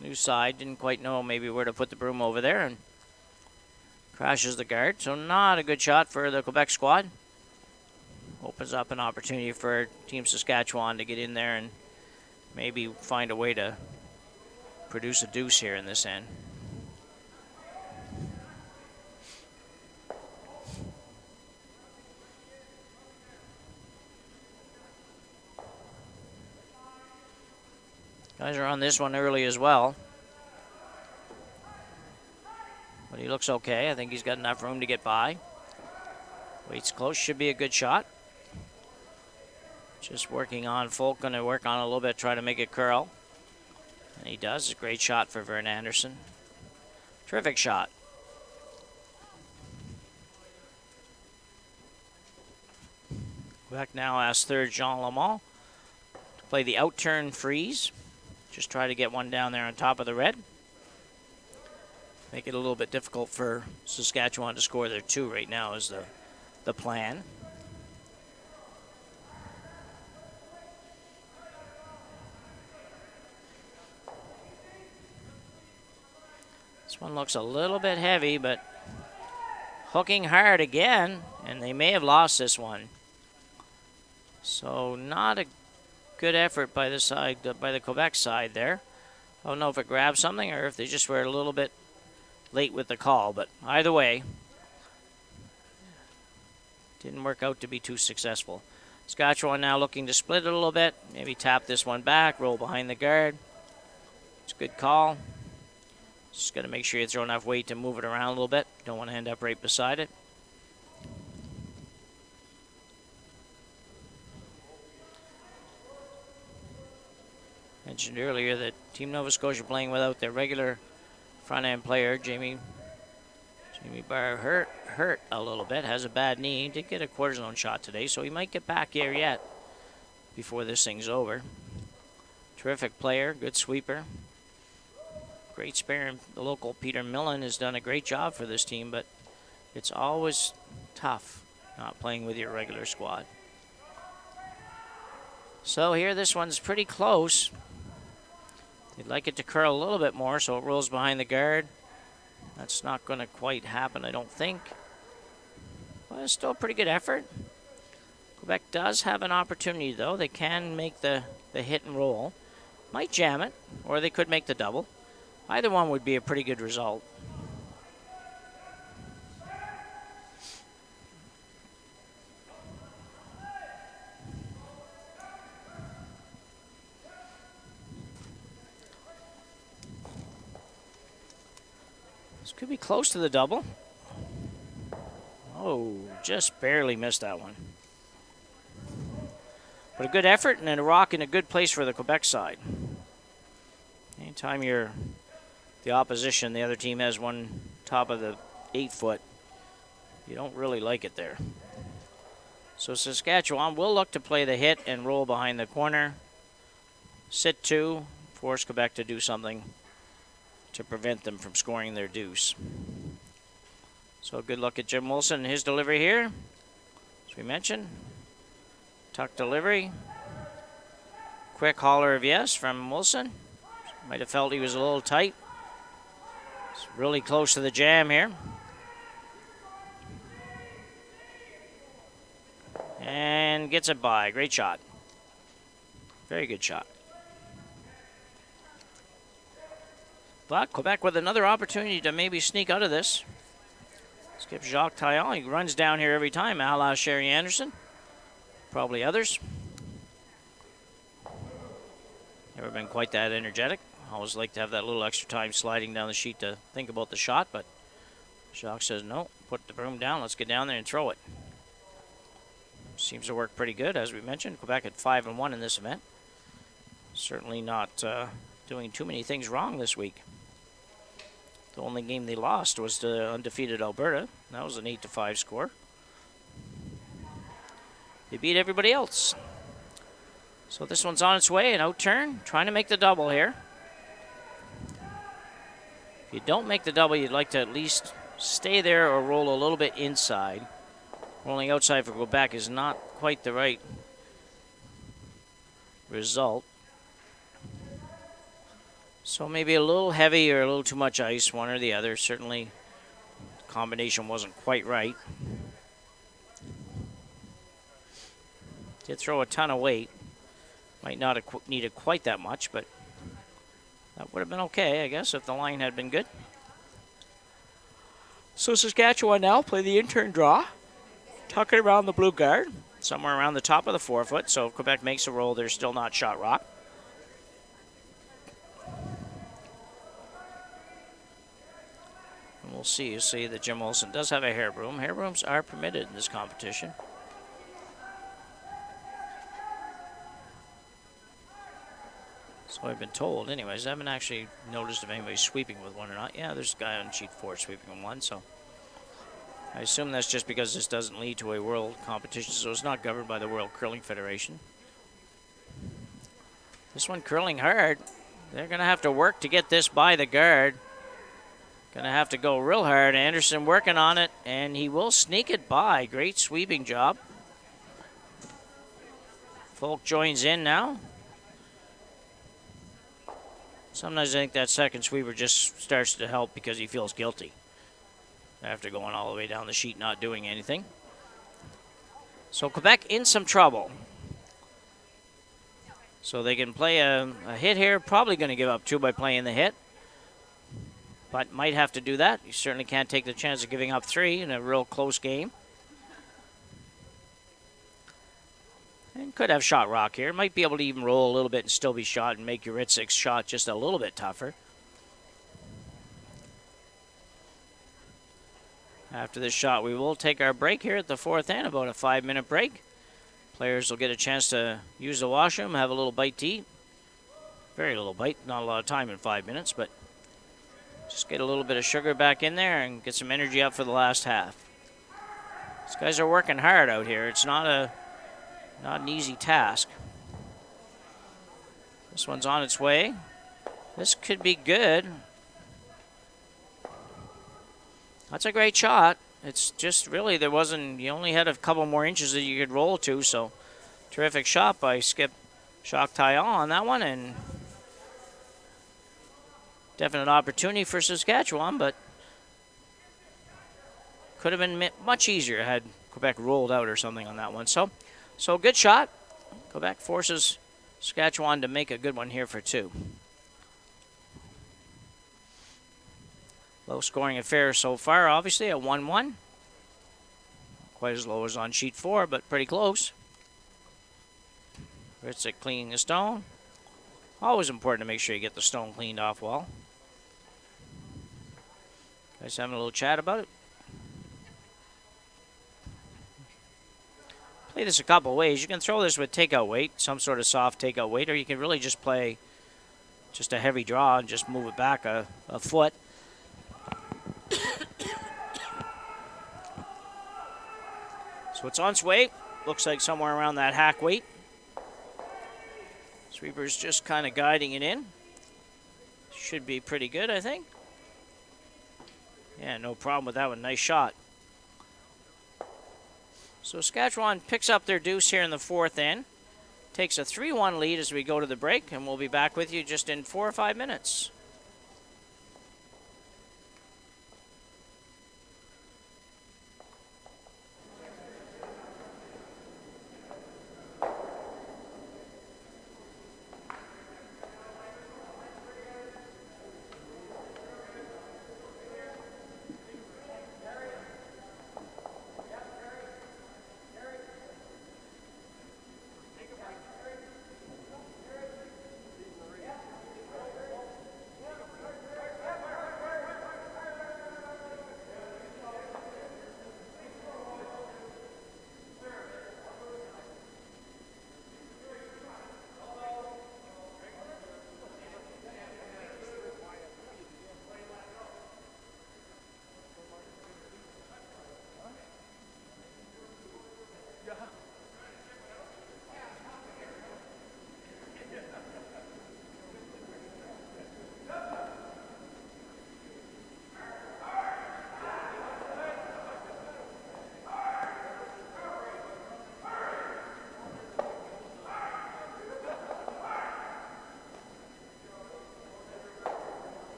Speaker 2: New side, didn't quite know maybe where to put the broom over there, and crashes the guard. So not a good shot for the Quebec squad. Opens up an opportunity for Team Saskatchewan to get in there and maybe find a way to produce a deuce here in this end. Guys are on this one early as well. But he looks okay. I think he's got enough room to get by. Waits close. Should be a good shot. Just working on Folk. Going to work on it a little bit. Try to make it curl. And he does. A great shot for Verne Anderson. Terrific shot. Quebec now asks third Jean Lamothe to play the out-turn freeze. Just try to get one down there on top of the red. Make it a little bit difficult for Saskatchewan to score their 2 right now is the plan. This one looks a little bit heavy, but hooking hard again, and they may have lost this one. So not a good effort by the side, by the Quebec side there. I don't know if it grabbed something or if they just were a little bit late with the call, but either way, didn't work out to be too successful. Saskatchewan now looking to split it a little bit, maybe tap this one back, roll behind the guard. It's a good call. Just got to make sure you throw enough weight to move it around a little bit. Don't want to end up right beside it. Mentioned earlier that Team Nova Scotia playing without their regular front-end player, Jamie Barr hurt a little bit, has a bad knee. Did get a quarter zone shot today, so he might get back here yet before this thing's over. Terrific player, good sweeper. Great spare. The local Peter Millen has done a great job for this team, but it's always tough not playing with your regular squad. So here, this one's pretty close. They'd like it to curl a little bit more, so it rolls behind the guard. That's not going to quite happen, I don't think. But it's still a pretty good effort. Quebec does have an opportunity, though. They can make the hit and roll. Might jam it, or they could make the double. Either one would be a pretty good result. This could be close to the double. Oh, just barely missed that one. But a good effort and a rock in a good place for the Quebec side. Anytime you're the opposition, the other team has one top of the 8-foot, you don't really like it there. So Saskatchewan will look to play the hit and roll behind the corner. Sit 2, force Quebec to do something to prevent them from scoring their deuce. So good luck at Jim Wilson and his delivery here. As we mentioned, tuck delivery. Quick holler of yes from Wilson. Might have felt he was a little tight. It's really close to the jam here. And gets it by. Great shot. Very good shot. But Quebec with another opportunity to maybe sneak out of this. Skip Jacques Taillon. He runs down here every time, a la Sherry Anderson. Probably others. Never been quite that energetic. Always like to have that little extra time sliding down the sheet to think about the shot, but Jacques says, no, put the broom down. Let's get down there and throw it. Seems to work pretty good, as we mentioned. Quebec at 5-1 in this event. Certainly not doing too many things wrong this week. The only game they lost was to undefeated Alberta. That was an 8-5 score. They beat everybody else. So this one's on its way, an out turn, trying to make the double here. If you don't make the double, you'd like to at least stay there or roll a little bit inside. Rolling outside for Quebec is not quite the right result. So maybe a little heavy or a little too much ice, one or the other. Certainly the combination wasn't quite right. Did throw a ton of weight. Might not have needed quite that much, but that would have been okay, I guess, if the line had been good. So Saskatchewan now play the in-turn draw. Tuck it around the blue guard, somewhere around the top of the 4-foot. So if Quebec makes a roll, they're still not shot rock. And we'll see. You see that Jim Wilson does have a hair broom. Hair brooms are permitted in this competition. So I've been told. Anyways, I haven't actually noticed if anybody's sweeping with one or not. Yeah, there's a guy on sheet 4 sweeping with one, so I assume that's just because this doesn't lead to a world competition, so it's not governed by the World Curling Federation. This one curling hard. They're going to have to work to get this by the guard. Going to have to go real hard. Anderson working on it, and he will sneak it by. Great sweeping job. Folk joins in now. Sometimes I think that second sweeper just starts to help because he feels guilty after going all the way down the sheet not doing anything. So Quebec in some trouble. So they can play a hit here. Probably going to give up 2 by playing the hit. But might have to do that. You certainly can't take the chance of giving up 3 in a real close game. And could have shot rock here. Might be able to even roll a little bit and still be shot and make your Hritzuk shot just a little bit tougher. After this shot, we will take our break here at the 4th end, about a 5-minute break. Players will get a chance to use the washroom, have a little bite to eat. Very little bite, not a lot of time in 5 minutes, but just get a little bit of sugar back in there and get some energy up for the last half. These guys are working hard out here. It's not an easy task. This one's on its way. This could be good. That's a great shot. It's just really you only had a couple more inches that you could roll to, so terrific shot by Skip Jacques Taillon on that one, and definite opportunity for Saskatchewan, but could have been much easier had Quebec rolled out or something on that one. So good shot. Quebec forces Saskatchewan to make a good one here for 2. Low scoring affair so far, obviously, at 1-1. Quite as low as on sheet 4, but pretty close. Hritzuk cleaning the stone. Always important to make sure you get the stone cleaned off well. Guys having a little chat about it. Play this a couple ways. You can throw this with takeout weight, some sort of soft takeout weight, or you can really just play just a heavy draw and just move it back a foot. So it's on its way. Looks like somewhere around that hack weight. Sweeper's just kind of guiding it in. Should be pretty good, I think. Yeah, no problem with that one. Nice shot. So Saskatchewan picks up their deuce here in the 4th end. Takes a 3-1 lead as we go to the break, and we'll be back with you just in 4 or 5 minutes.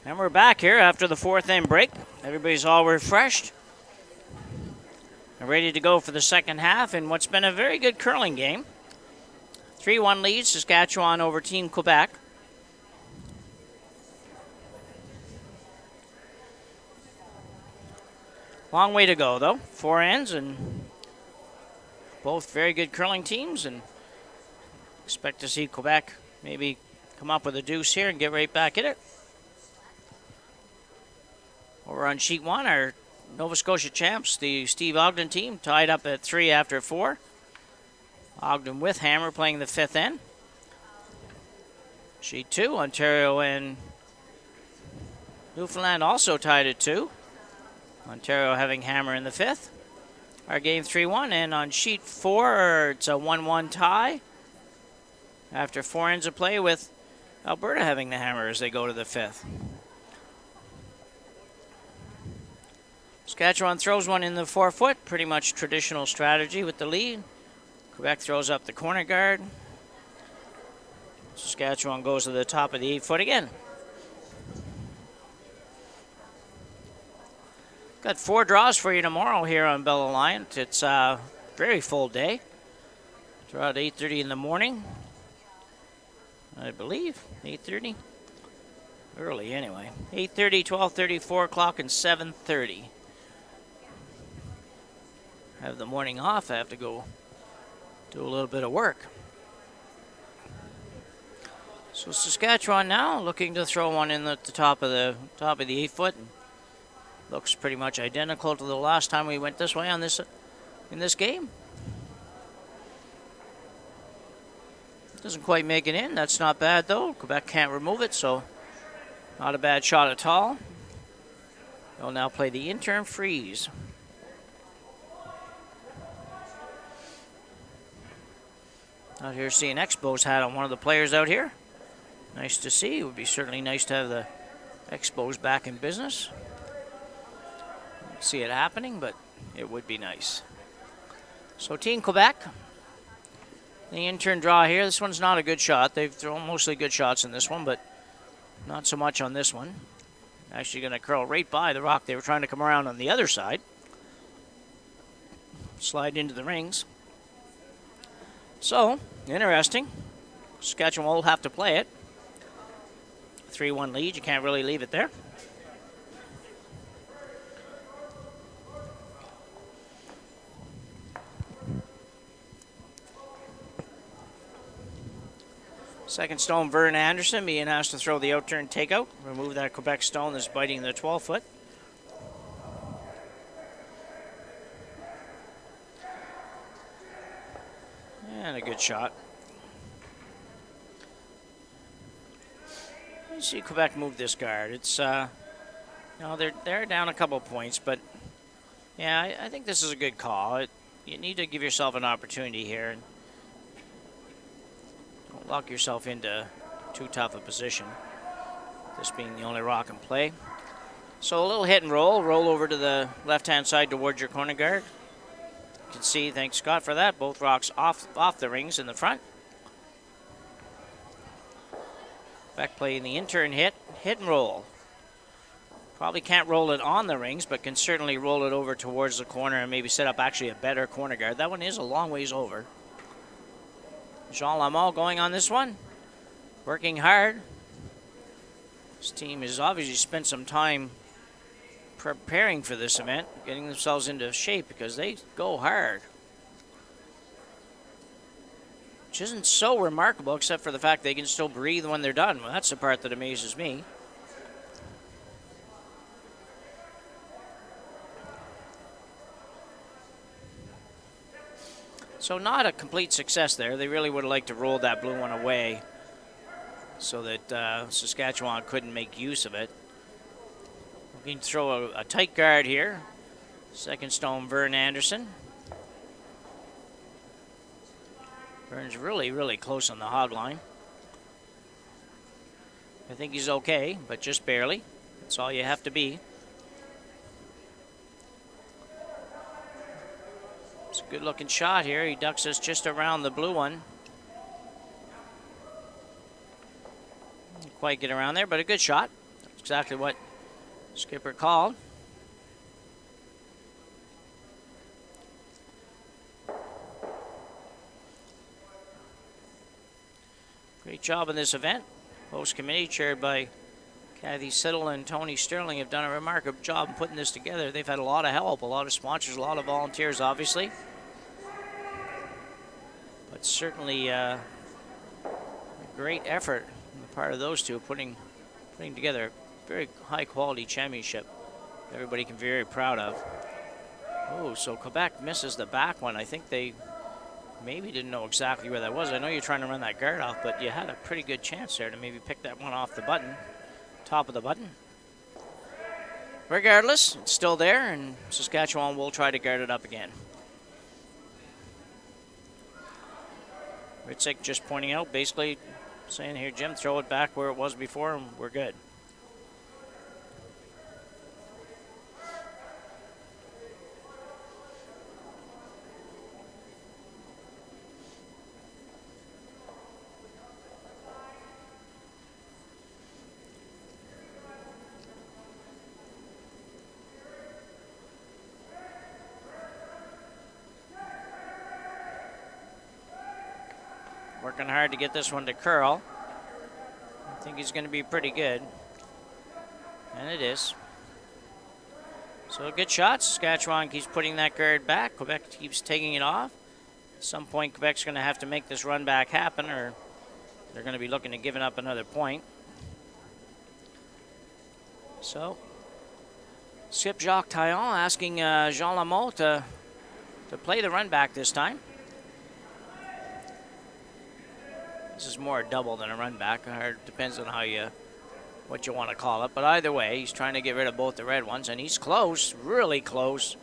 Speaker 2: And we're back here after the fourth inning break. Everybody's all refreshed and ready to go for the second half in what's been a very good curling game. 3-1 lead, Saskatchewan over Team Quebec. Long way to go, though. 4 ends, and both very good curling teams, and expect to see Quebec maybe come up with a deuce here and get right back in it. Over on sheet 1, our Nova Scotia champs, the Steve Ogden team, tied up at 3 after 4. Ogden with hammer playing the 5th end. Sheet 2, Ontario and Newfoundland also tied at 2. Ontario having hammer in the 5th. Our game 3-1, and on sheet 4, it's a 1-1 tie after 4 ends of play with Alberta having the hammer as they go to the 5th. Saskatchewan throws one in the 4-foot, pretty much traditional strategy with the lead. Quebec throws up the corner guard. Saskatchewan goes to the top of the 8-foot again. Got 4 draws for you tomorrow here on Bell Alliance. It's a very full day. Draw at 8:30 in the morning, I believe. 8:30? Early anyway. 8:30, 12:30, 4 o'clock, and 7:30. Have the morning off. I have to go do a little bit of work. So Saskatchewan now looking to throw one in at the top of the 8-foot. Looks pretty much identical to the last time we went this way on this in this game. Doesn't quite make it in. That's not bad though. Quebec can't remove it, so not a bad shot at all. They'll now play the interim freeze. Out here seeing Expos hat on one of the players out here. Nice to see. It would be certainly nice to have the Expos back in business. Don't see it happening, but it would be nice. So Team Quebec, the intern draw here. This one's not a good shot. They've thrown mostly good shots in this one, but not so much on this one. Actually going to curl right by the rock. They were trying to come around on the other side. Slide into the rings. So, interesting. Saskatchewan will have to play it. 3-1 lead. You can't really leave it there. Second stone, Verne Anderson being asked to throw the outturn takeout. Remove that Quebec stone that's biting the 12-foot. And a good shot. You see Quebec move this guard. It's, they're down a couple points, but yeah, I think this is a good call. You need to give yourself an opportunity here. And don't lock yourself into too tough a position. This being the only rock in play. So a little hit and roll over to the left-hand side towards your corner guard. You can see, thanks Scott for that, both rocks off the rings in the front. Back playing the intern hit and roll. Probably can't roll it on the rings, but can certainly roll it over towards the corner and maybe set up actually a better corner guard. That one is a long ways over. Jean Lamothe going on this one, working hard. This team has obviously spent some time preparing for this event, getting themselves into shape because they go hard. Which isn't so remarkable except for the fact they can still breathe when they're done. Well, that's the part that amazes me. So not a complete success there. They really would have liked to roll that blue one away so that Saskatchewan couldn't make use of it. We can throw a tight guard here. Second stone, Verne Anderson. Verne's really, really close on the hog line. I think he's okay, but just barely. That's all you have to be. It's a good-looking shot here. He ducks us just around the blue one. Didn't quite get around there, but a good shot. exactly what skipper called. Great job in this event. Host committee chaired by Kathy Siddle and Tony Sterling have done a remarkable job in putting this together. They've had a lot of help, a lot of sponsors, a lot of volunteers, obviously. But certainly a great effort on the part of those two, putting together a very high-quality championship everybody can be very proud of. Oh, so Quebec misses the back one. I think they maybe didn't know exactly where that was. I know you're trying to run that guard off, but you had a pretty good chance there to maybe pick that one off the button. Top of the button. Regardless, it's still there, and Saskatchewan will try to guard it up again. Hritzuk just pointing out, basically saying here, Jim, throw it back where it was before, and we're good. Working hard to get this one to curl. I think he's going to be pretty good. And it is. So a good shot. Saskatchewan keeps putting that guard back. Quebec keeps taking it off. At some point, Quebec's going to have to make this run back happen, or they're going to be looking at giving up another point. So, skip Jacques Taillon asking Jean Lamothe to play the run back this time. This is more a double than a run back. It depends on what you want to call it. But either way, he's trying to get rid of both the red ones, and he's close, really close.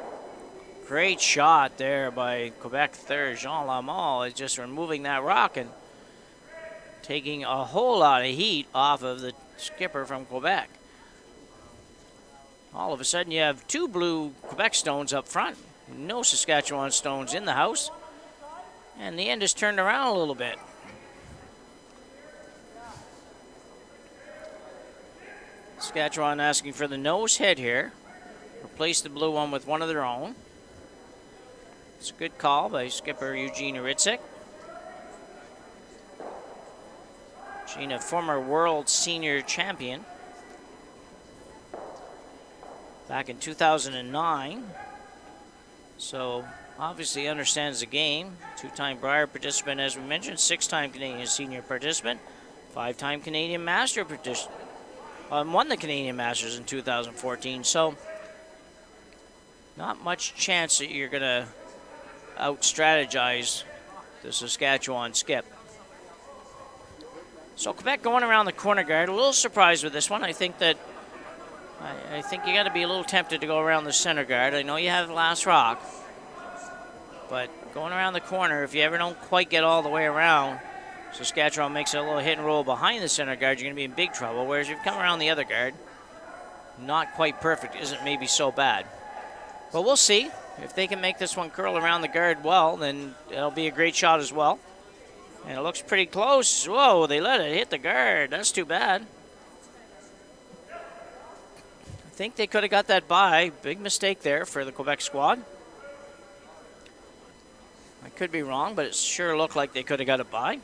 Speaker 2: Great shot there by Quebec third. Jean Lamothe is just removing that rock and taking a whole lot of heat off of the skipper from Quebec. All of a sudden, you have two blue Quebec stones up front. No Saskatchewan stones in the house. And the end is turned around a little bit. Saskatchewan asking for the nose head here. Replace the blue one with one of their own. It's a good call by skipper Eugene Hritzuk. Eugene, a former world senior champion back in 2009. So obviously understands the game. Two-time Brier participant, as we mentioned. Six-time Canadian senior participant. Five-time Canadian master participant. Won the Canadian Masters in 2014, so not much chance that you're going to out-strategize the Saskatchewan skip. So Quebec going around the corner guard. A little surprised with this one. I think you got to be a little tempted to go around the center guard. I know you have the last rock, but going around the corner, if you ever don't quite get all the way around, Saskatchewan makes a little hit and roll behind the center guard, you're going to be in big trouble. Whereas if you come around the other guard, not quite perfect isn't maybe so bad. But we'll see. If they can make this one curl around the guard well, then it'll be a great shot as well. And it looks pretty close. Whoa, they let it hit the guard. That's too bad. I think they could have got that by. Big mistake there for the Quebec squad. I could be wrong, but it sure looked like they could have got it by.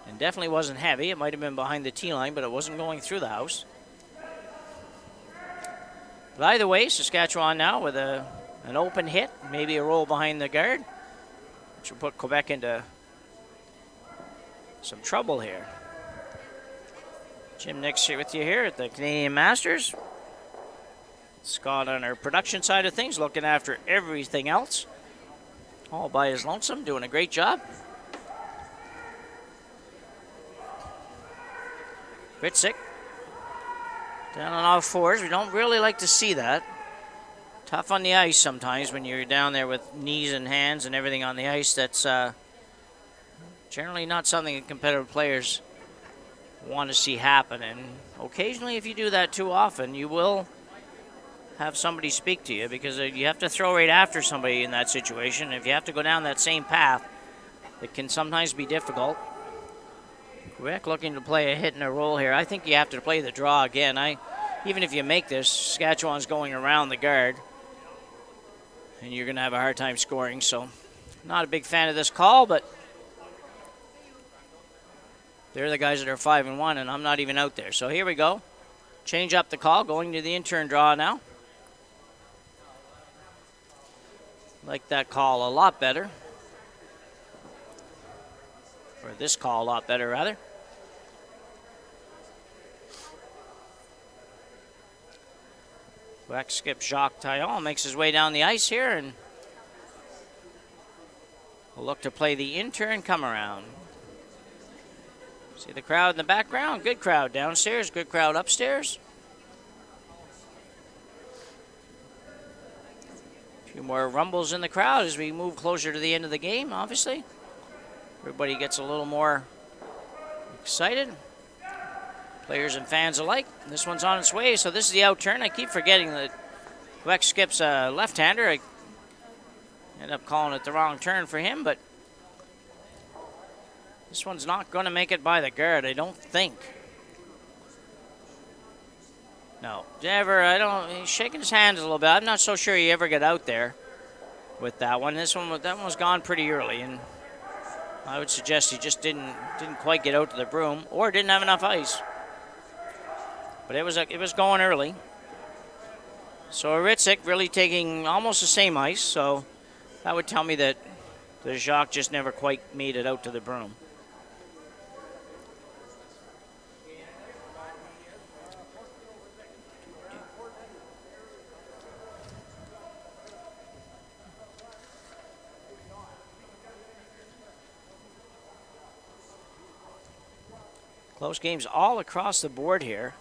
Speaker 2: And definitely wasn't heavy. It might have been behind the tee line, but it wasn't going through the house. But either way, Saskatchewan now with an open hit, maybe a roll behind the guard, which will put Quebec into some trouble here. Jim Nix here with you here at the Canadian Masters. Scott on our production side of things, looking after everything else. All by his lonesome, doing a great job. Hritzuk down on all fours. We don't really like to see that. Tough on the ice sometimes when you're down there with knees and hands and everything on the ice. That's generally not something that competitive players want to see happen. And occasionally, if you do that too often, you will have somebody speak to you, because you have to throw right after somebody in that situation. If you have to go down that same path, it can sometimes be difficult. Quebec looking to play a hit and a roll here. I think you have to play the draw again. Even if you make this, Saskatchewan's going around the guard, and you're going to have a hard time scoring. So, not a big fan of this call, but they're the guys that are 5-1, and I'm not even out there. So here we go. Change up the call, going to the intern draw now. Like that call a lot better. Or this call a lot better, rather. Back skip Jacques Taillon makes his way down the ice here, and will look to play the intern come around. See the crowd in the background? Good crowd downstairs, good crowd upstairs. A few more rumbles in the crowd as we move closer to the end of the game, obviously. Everybody gets a little more excited. Players and fans alike. This one's on its way, so this is the out turn. I keep forgetting that Quebec skips a left-hander. I end up calling it the wrong turn for him, but this one's not going to make it by the guard, I don't think. No, he's shaking his hands a little bit. I'm not so sure he ever got out there with that one. That one was gone pretty early, and I would suggest he just didn't quite get out to the broom or didn't have enough ice. But it was going early. So Hritzuk really taking almost the same ice, so that would tell me that the Jacques just never quite made it out to the broom. Close games all across the board here.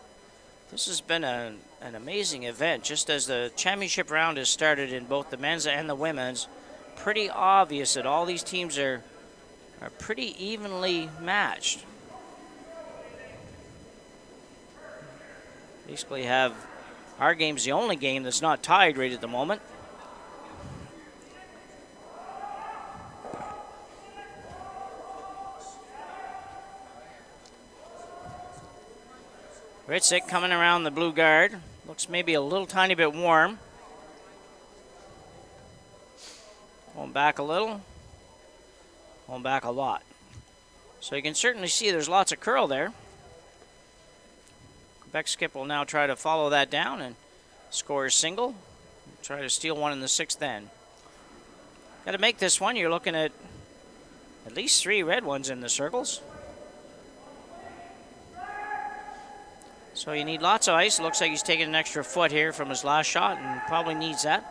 Speaker 2: This has been an amazing event. Just as the championship round has started in both the men's and the women's, pretty obvious that all these teams are pretty evenly matched. Basically have our game's the only game that's not tied right at the moment. Hritzuk coming around the blue guard. Looks maybe a little tiny bit warm. Going back a little. Going back a lot. So you can certainly see there's lots of curl there. Quebec skip will now try to follow that down and score a single. Try to steal one in the sixth end. Got to make this one. You're looking at least 3 red ones in the circles. So you need lots of ice. It looks like he's taking an extra foot here from his last shot and probably needs that.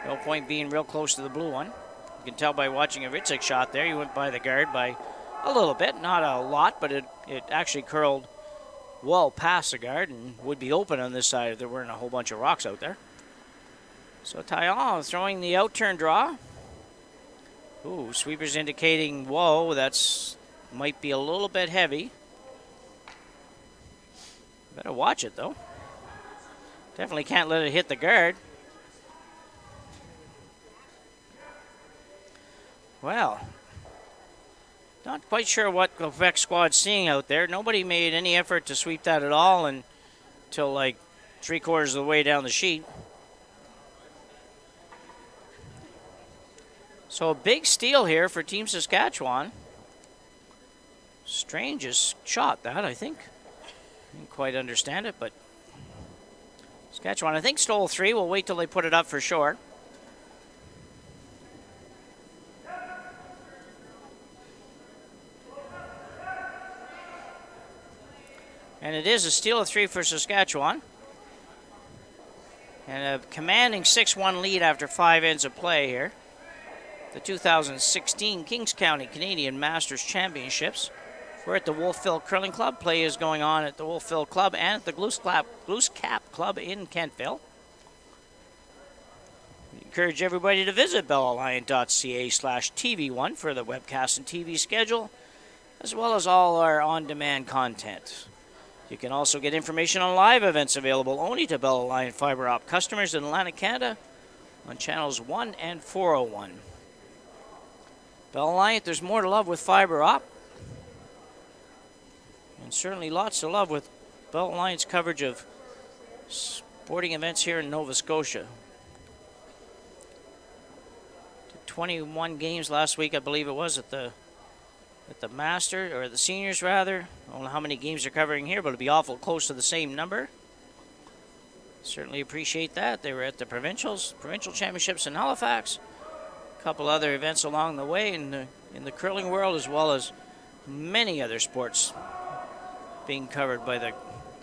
Speaker 2: No point being real close to the blue one. You can tell by watching a Hritzuk shot there. He went by the guard by a little bit. Not a lot, but it actually curled well past the guard and would be open on this side if there weren't a whole bunch of rocks out there. So Taillon throwing the out-turn draw. Ooh, sweepers indicating, whoa, that's might be a little bit heavy. Better watch it, though. Definitely can't let it hit the guard. Well, not quite sure what the Quebec squad's seeing out there. Nobody made any effort to sweep that at all until like 3/4 of the way down the sheet. So a big steal here for Team Saskatchewan. Strangest shot, that, I think. Didn't quite understand it, but Saskatchewan, I think, stole 3. We'll wait till they put it up for sure. And it is a steal of 3 for Saskatchewan. And a commanding 6-1 lead after 5 ends of play here. The 2016 Kings County Canadian Masters Championships. We're at the Wolfville Curling Club. Play is going on at the Wolfville Club and at the Glooscap Club in Kentville. We encourage everybody to visit bellalliant.ca/TV1 for the webcast and TV schedule, as well as all our on-demand content. You can also get information on live events available only to Bell Alliant Fiber Op customers in Atlantic Canada on channels 1 and 401. Bell Alliant, there's more to love with Fiber Op. And certainly lots to love with Belt Line's coverage of sporting events here in Nova Scotia. 21 games last week, I believe it was, at the Master, or the Seniors rather. I don't know how many games they're covering here, but it'll be awful close to the same number. Certainly appreciate that. They were at the provincial championships in Halifax. A couple other events along the way in the curling world, as well as many other sports being covered by the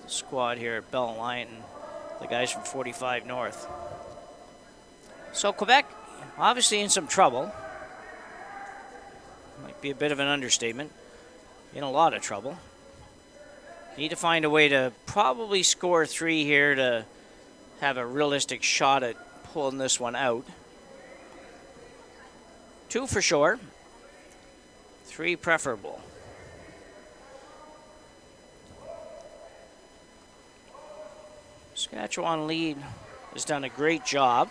Speaker 2: squad here at Belt Line and the guys from 45 North. So Quebec, obviously in some trouble. Might be a bit of an understatement. In a lot of trouble. Need to find a way to probably score 3 here to have a realistic shot at pulling this one out. 2 for sure. 3 preferable. Saskatchewan lead has done a great job.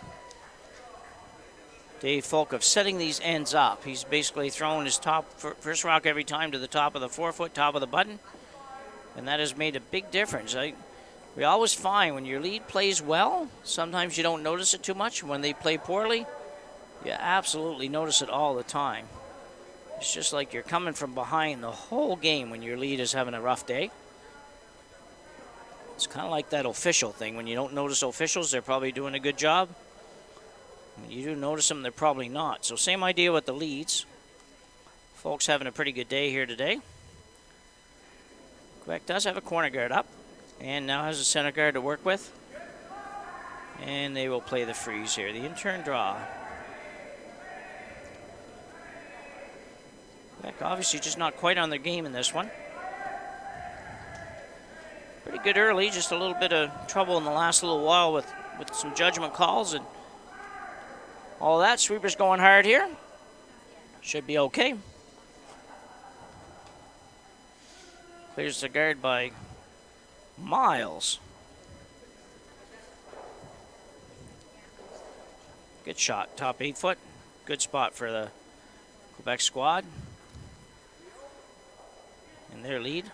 Speaker 2: Dave Folk of setting these ends up. He's basically thrown his first rock every time to the top of the forefoot, top of the button, and that has made a big difference. We always find when your lead plays well, sometimes you don't notice it too much. When they play poorly, you absolutely notice it all the time. It's just like you're coming from behind the whole game when your lead is having a rough day. It's kind of like that official thing. When you don't notice officials, they're probably doing a good job. When you do notice them, they're probably not. So same idea with the leads. Folks having a pretty good day here today. Quebec does have a corner guard up, and now has a center guard to work with. And they will play the freeze here. The in-turn draw. Quebec obviously just not quite on their game in this one. Pretty good early, just a little bit of trouble in the last little while with some judgment calls and all that. Sweeper's going hard here. Should be okay. Clears the guard by miles. Good shot, top 8 foot. Good spot for the Quebec squad. In their lead,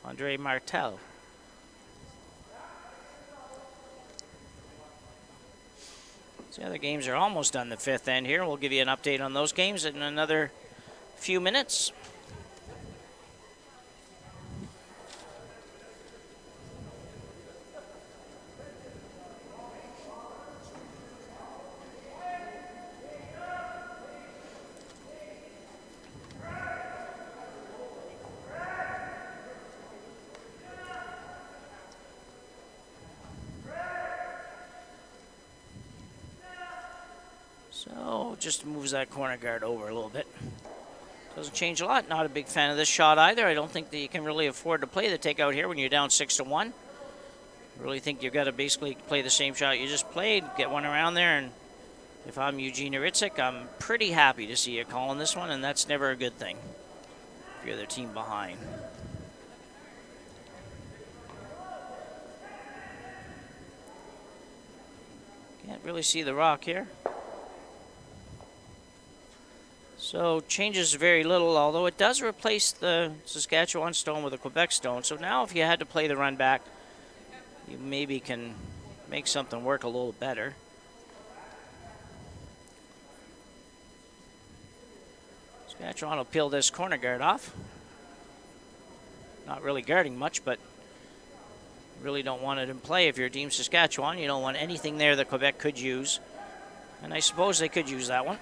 Speaker 2: André Martel. The other games are almost done the 5th end here. We'll give you an update on those games in another few minutes. So just moves that corner guard over a little bit. Doesn't change a lot. Not a big fan of this shot either. I don't think that you can really afford to play the takeout here when you're down 6-1. I really think you've got to basically play the same shot you just played, get one around there, and if I'm Eugene or Hritzuk, I'm pretty happy to see you calling this one, and that's never a good thing if you're the team behind. Can't really see the rock here. So changes very little, although it does replace the Saskatchewan stone with a Quebec stone. So now if you had to play the run back, you maybe can make something work a little better. Saskatchewan will peel this corner guard off. Not really guarding much, but really don't want it in play if you're Team Saskatchewan. You don't want anything there that Quebec could use. And I suppose they could use that one.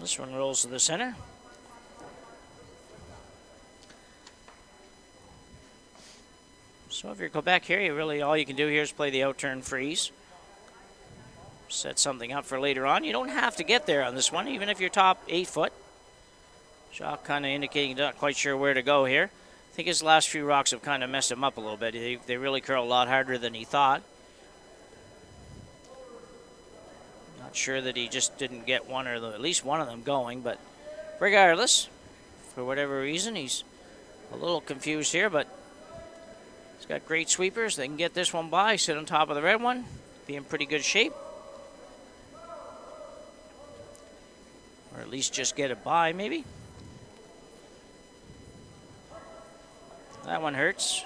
Speaker 2: This one rolls to the center. So if you're Quebec here, you really all you can do here is play the out-turn freeze. Set something up for later on. You don't have to get there on this one, even if you're top 8 foot. Jacques kind of indicating not quite sure where to go here. I think his last few rocks have kind of messed him up a little bit. They really curl a lot harder than he thought. Not sure that he just didn't get one or at least one of them going, but regardless, for whatever reason, he's a little confused here, but he's got great sweepers. They can get this one by, sit on top of the red one, be in pretty good shape. Or at least just get it by, maybe. That one hurts.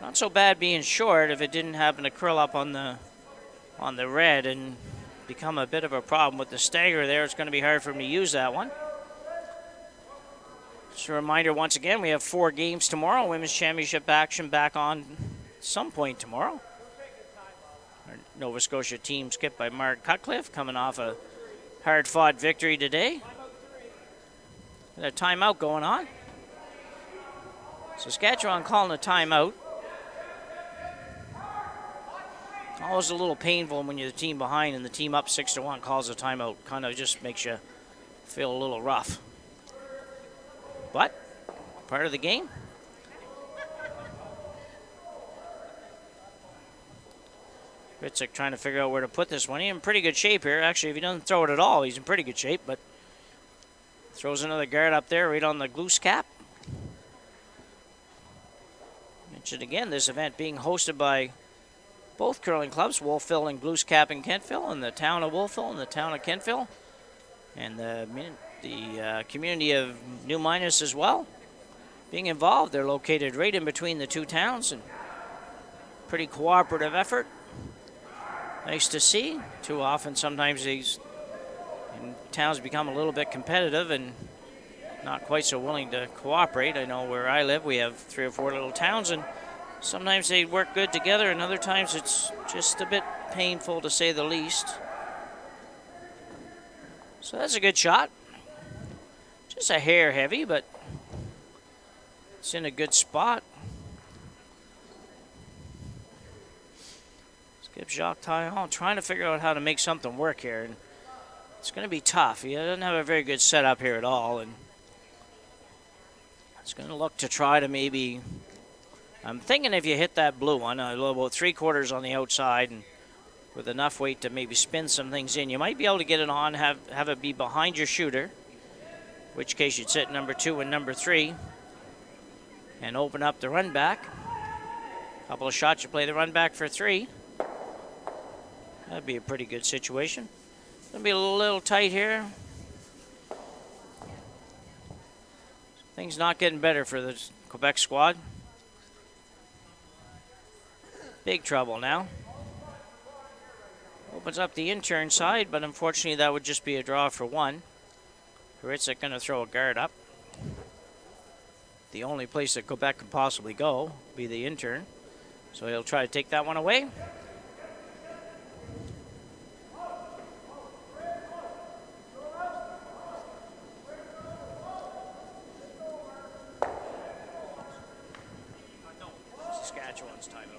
Speaker 2: Not so bad being short if it didn't happen to curl up on the red and become a bit of a problem with the stagger there. It's going to be hard for him to use that one. Just a reminder once again, we have 4 games tomorrow. Women's Championship action back on some point tomorrow. Our Nova Scotia team skipped by Mark Cutcliffe, coming off a hard-fought victory today. Got a timeout going on. Saskatchewan calling a timeout. Always a little painful when you're the team behind and the team up 6-1 calls a timeout. Kind of just makes you feel a little rough. But part of the game. Hritzuk trying to figure out where to put this one. He's in pretty good shape here. Actually, if he doesn't throw it at all, he's in pretty good shape. But throws another guard up there right on the Glooscap. Mentioned again, this event being hosted by both curling clubs, Wolfville and Glooscap in Kentville, and the town of Wolfville and the town of Kentville, and the community of New Minas as well being involved. They're located right in between the two towns, and pretty cooperative effort. Nice to see. Too often, sometimes these towns become a little bit competitive and not quite so willing to cooperate. I know where I live, we have 3 or 4 little towns, and sometimes they work good together, and other times it's just a bit painful to say the least. So that's a good shot. Just a hair heavy, but it's in a good spot. Skip Jacques Taillon trying to figure out how to make something work here. And it's going to be tough. He doesn't have a very good setup here at all, and it's going to look to try to maybe... I'm thinking if you hit that blue one, about 3/4 on the outside, and with enough weight to maybe spin some things in, you might be able to get it on, have it be behind your shooter, in which case you'd sit number 2 and number 3, and open up the run back. Couple of shots, you play the run back for 3. That'd be a pretty good situation. Gonna be a little tight here. Things not getting better for the Quebec squad. Big trouble now. Opens up the intern side, but unfortunately that would just be a draw for 1. Hritzuk going to throw a guard up. The only place that Quebec could possibly go would be the intern. So he'll try to take that one away. Saskatchewan's timeout.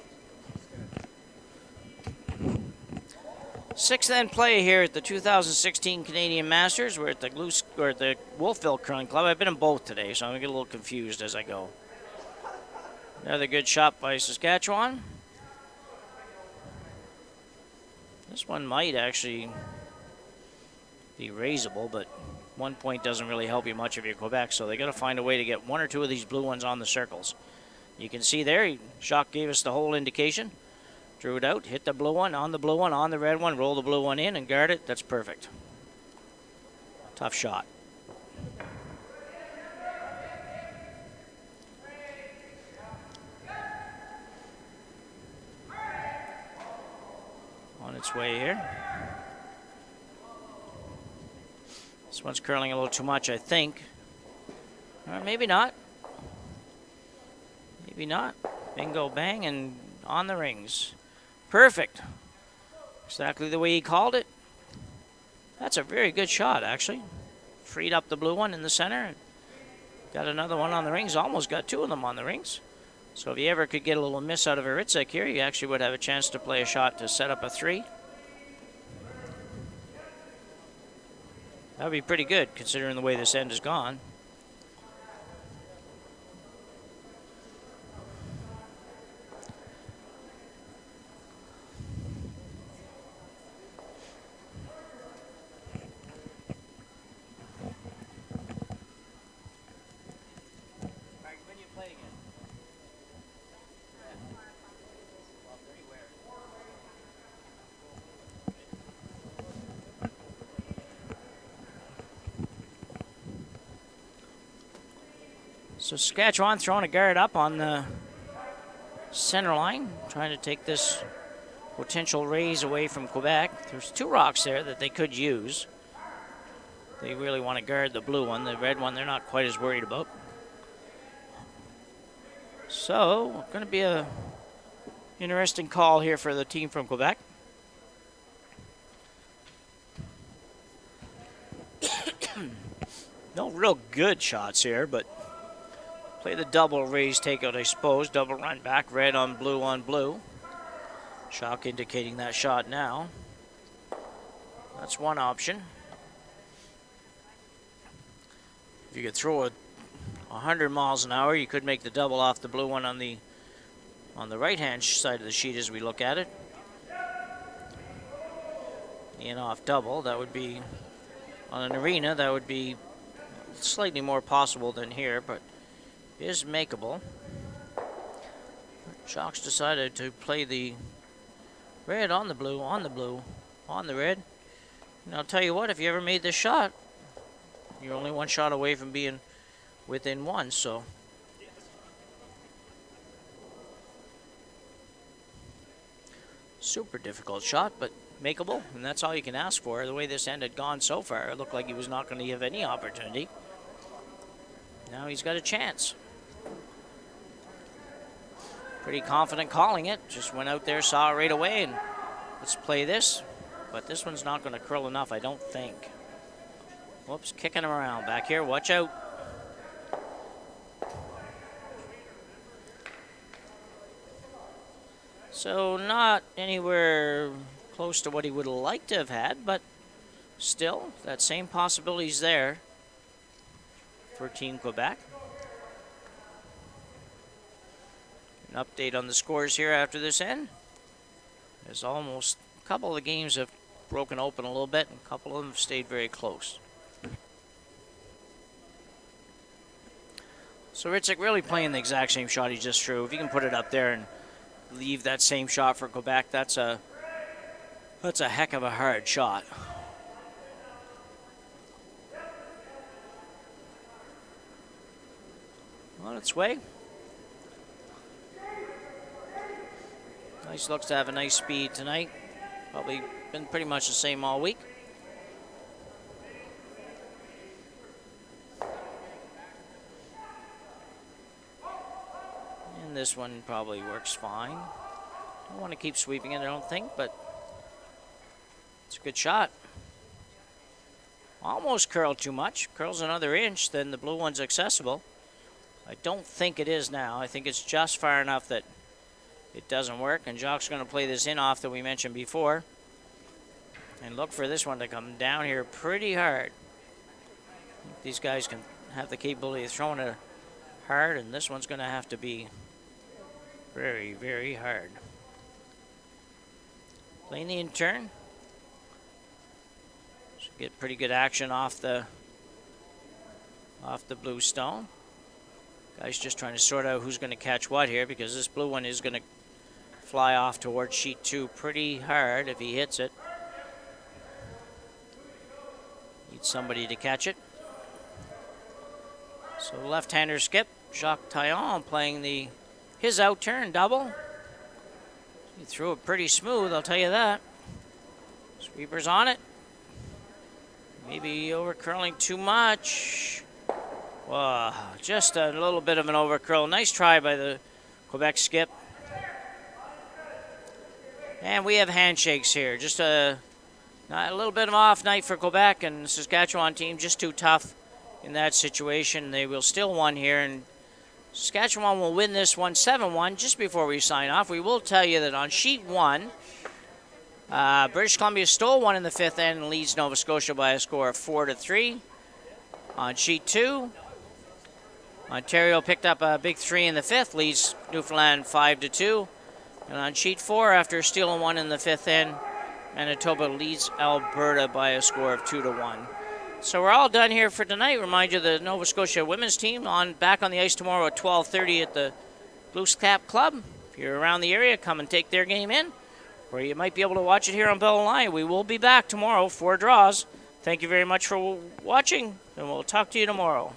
Speaker 2: 6th end play here at the 2016 Canadian Masters. We're at the Wolfville Curling Club. I've been in both today, so I'm going to get a little confused as I go. Another good shot by Saskatchewan. This one might actually be raisable, but 1 point doesn't really help you much if you're Quebec, so they got to find a way to get 1 or 2 of these blue ones on the circles. You can see there, Jacques gave us the whole indication. Drew it out, hit the blue one, on the red one, roll the blue one in and guard it. That's perfect. Tough shot. On its way here. This one's curling a little too much, I think. Or maybe not. Maybe not. Bingo, bang, and on the rings. Perfect. Exactly the way he called it. That's a very good shot, actually. Freed up the blue one in the center. Got another one on the rings. Almost got 2 of them on the rings. So if you ever could get a little miss out of a Hritzuk here, you actually would have a chance to play a shot to set up a 3. That would be pretty good, considering the way this end has gone. So Saskatchewan throwing a guard up on the center line, trying to take this potential raise away from Quebec. There's 2 rocks there that they could use. They really want to guard the blue one. The red one they're not quite as worried about. So, going to be a interesting call here for the team from Quebec. No real good shots here, but play the double raise takeout, I suppose. Double run back, red on blue on blue. Jacques indicating that shot now. That's one option. If you could throw 100 miles an hour, you could make the double off the blue one on the right-hand side of the sheet as we look at it. In off double, that would be on an arena, that would be slightly more possible than here, but is makeable. Jacques decided to play the red on the blue, on the blue, on the red. And I'll tell you what, if you ever made this shot, you're only 1 shot away from being within 1, so. Super difficult shot, but makeable, and that's all you can ask for. The way this end had gone so far, it looked like he was not going to give any opportunity. Now he's got a chance. Pretty confident calling it. Just went out there, saw it right away, and let's play this. But this one's not going to curl enough, I don't think. Whoops, kicking him around back here. Watch out. So not anywhere close to what he would have liked to have had, but still, that same possibility's there for Team Quebec. An update on the scores here after this end. There's almost a couple of the games have broken open a little bit, and a couple of them have stayed very close. So Hritzuk really playing the exact same shot he just threw. If you can put it up there and leave that same shot for Quebec, that's a heck of a hard shot. On its way. Nice, looks to have a nice speed tonight. Probably been pretty much the same all week. And this one probably works fine. Don't want to keep sweeping it, I don't think, but it's a good shot. Almost curled too much. Curls another inch, then the blue one's accessible. I don't think it is now. I think it's just far enough that it doesn't work, and Jacques going to play this in off that we mentioned before. And look for this one to come down here pretty hard. These guys can have the capability of throwing it hard, and this one's going to have to be very, very hard. Playing the in-turn. Should get pretty good action off the blue stone. Guys just trying to sort out who's going to catch what here, because this blue one is going to fly off towards sheet 2 pretty hard if he hits it. Need somebody to catch it. So left-hander skip. Jacques Taillon playing his out-turn double. He threw it pretty smooth, I'll tell you that. Sweeper's on it. Maybe over-curling too much. Wow, just a little bit of an overcurl. Nice try by the Quebec skip. And we have handshakes here. Just a little bit of an off night for Quebec, and the Saskatchewan team just too tough in that situation. They will still win here, and Saskatchewan will win this one 7-1. Just before we sign off, we will tell you that on sheet 1, British Columbia stole one in the 5th end and leads Nova Scotia by a score of 4-3. On sheet 2, Ontario picked up a big 3 in the 5th, leads Newfoundland 5-2. And on sheet 4, after stealing one in the 5th end, Manitoba leads Alberta by a score of 2-1. So we're all done here for tonight. Remind you, the Nova Scotia women's team back on the ice tomorrow at 12:30 at the Glooscap Club. If you're around the area, come and take their game in, or you might be able to watch it here on Bell Line. We will be back tomorrow for draws. Thank you very much for watching, and we'll talk to you tomorrow.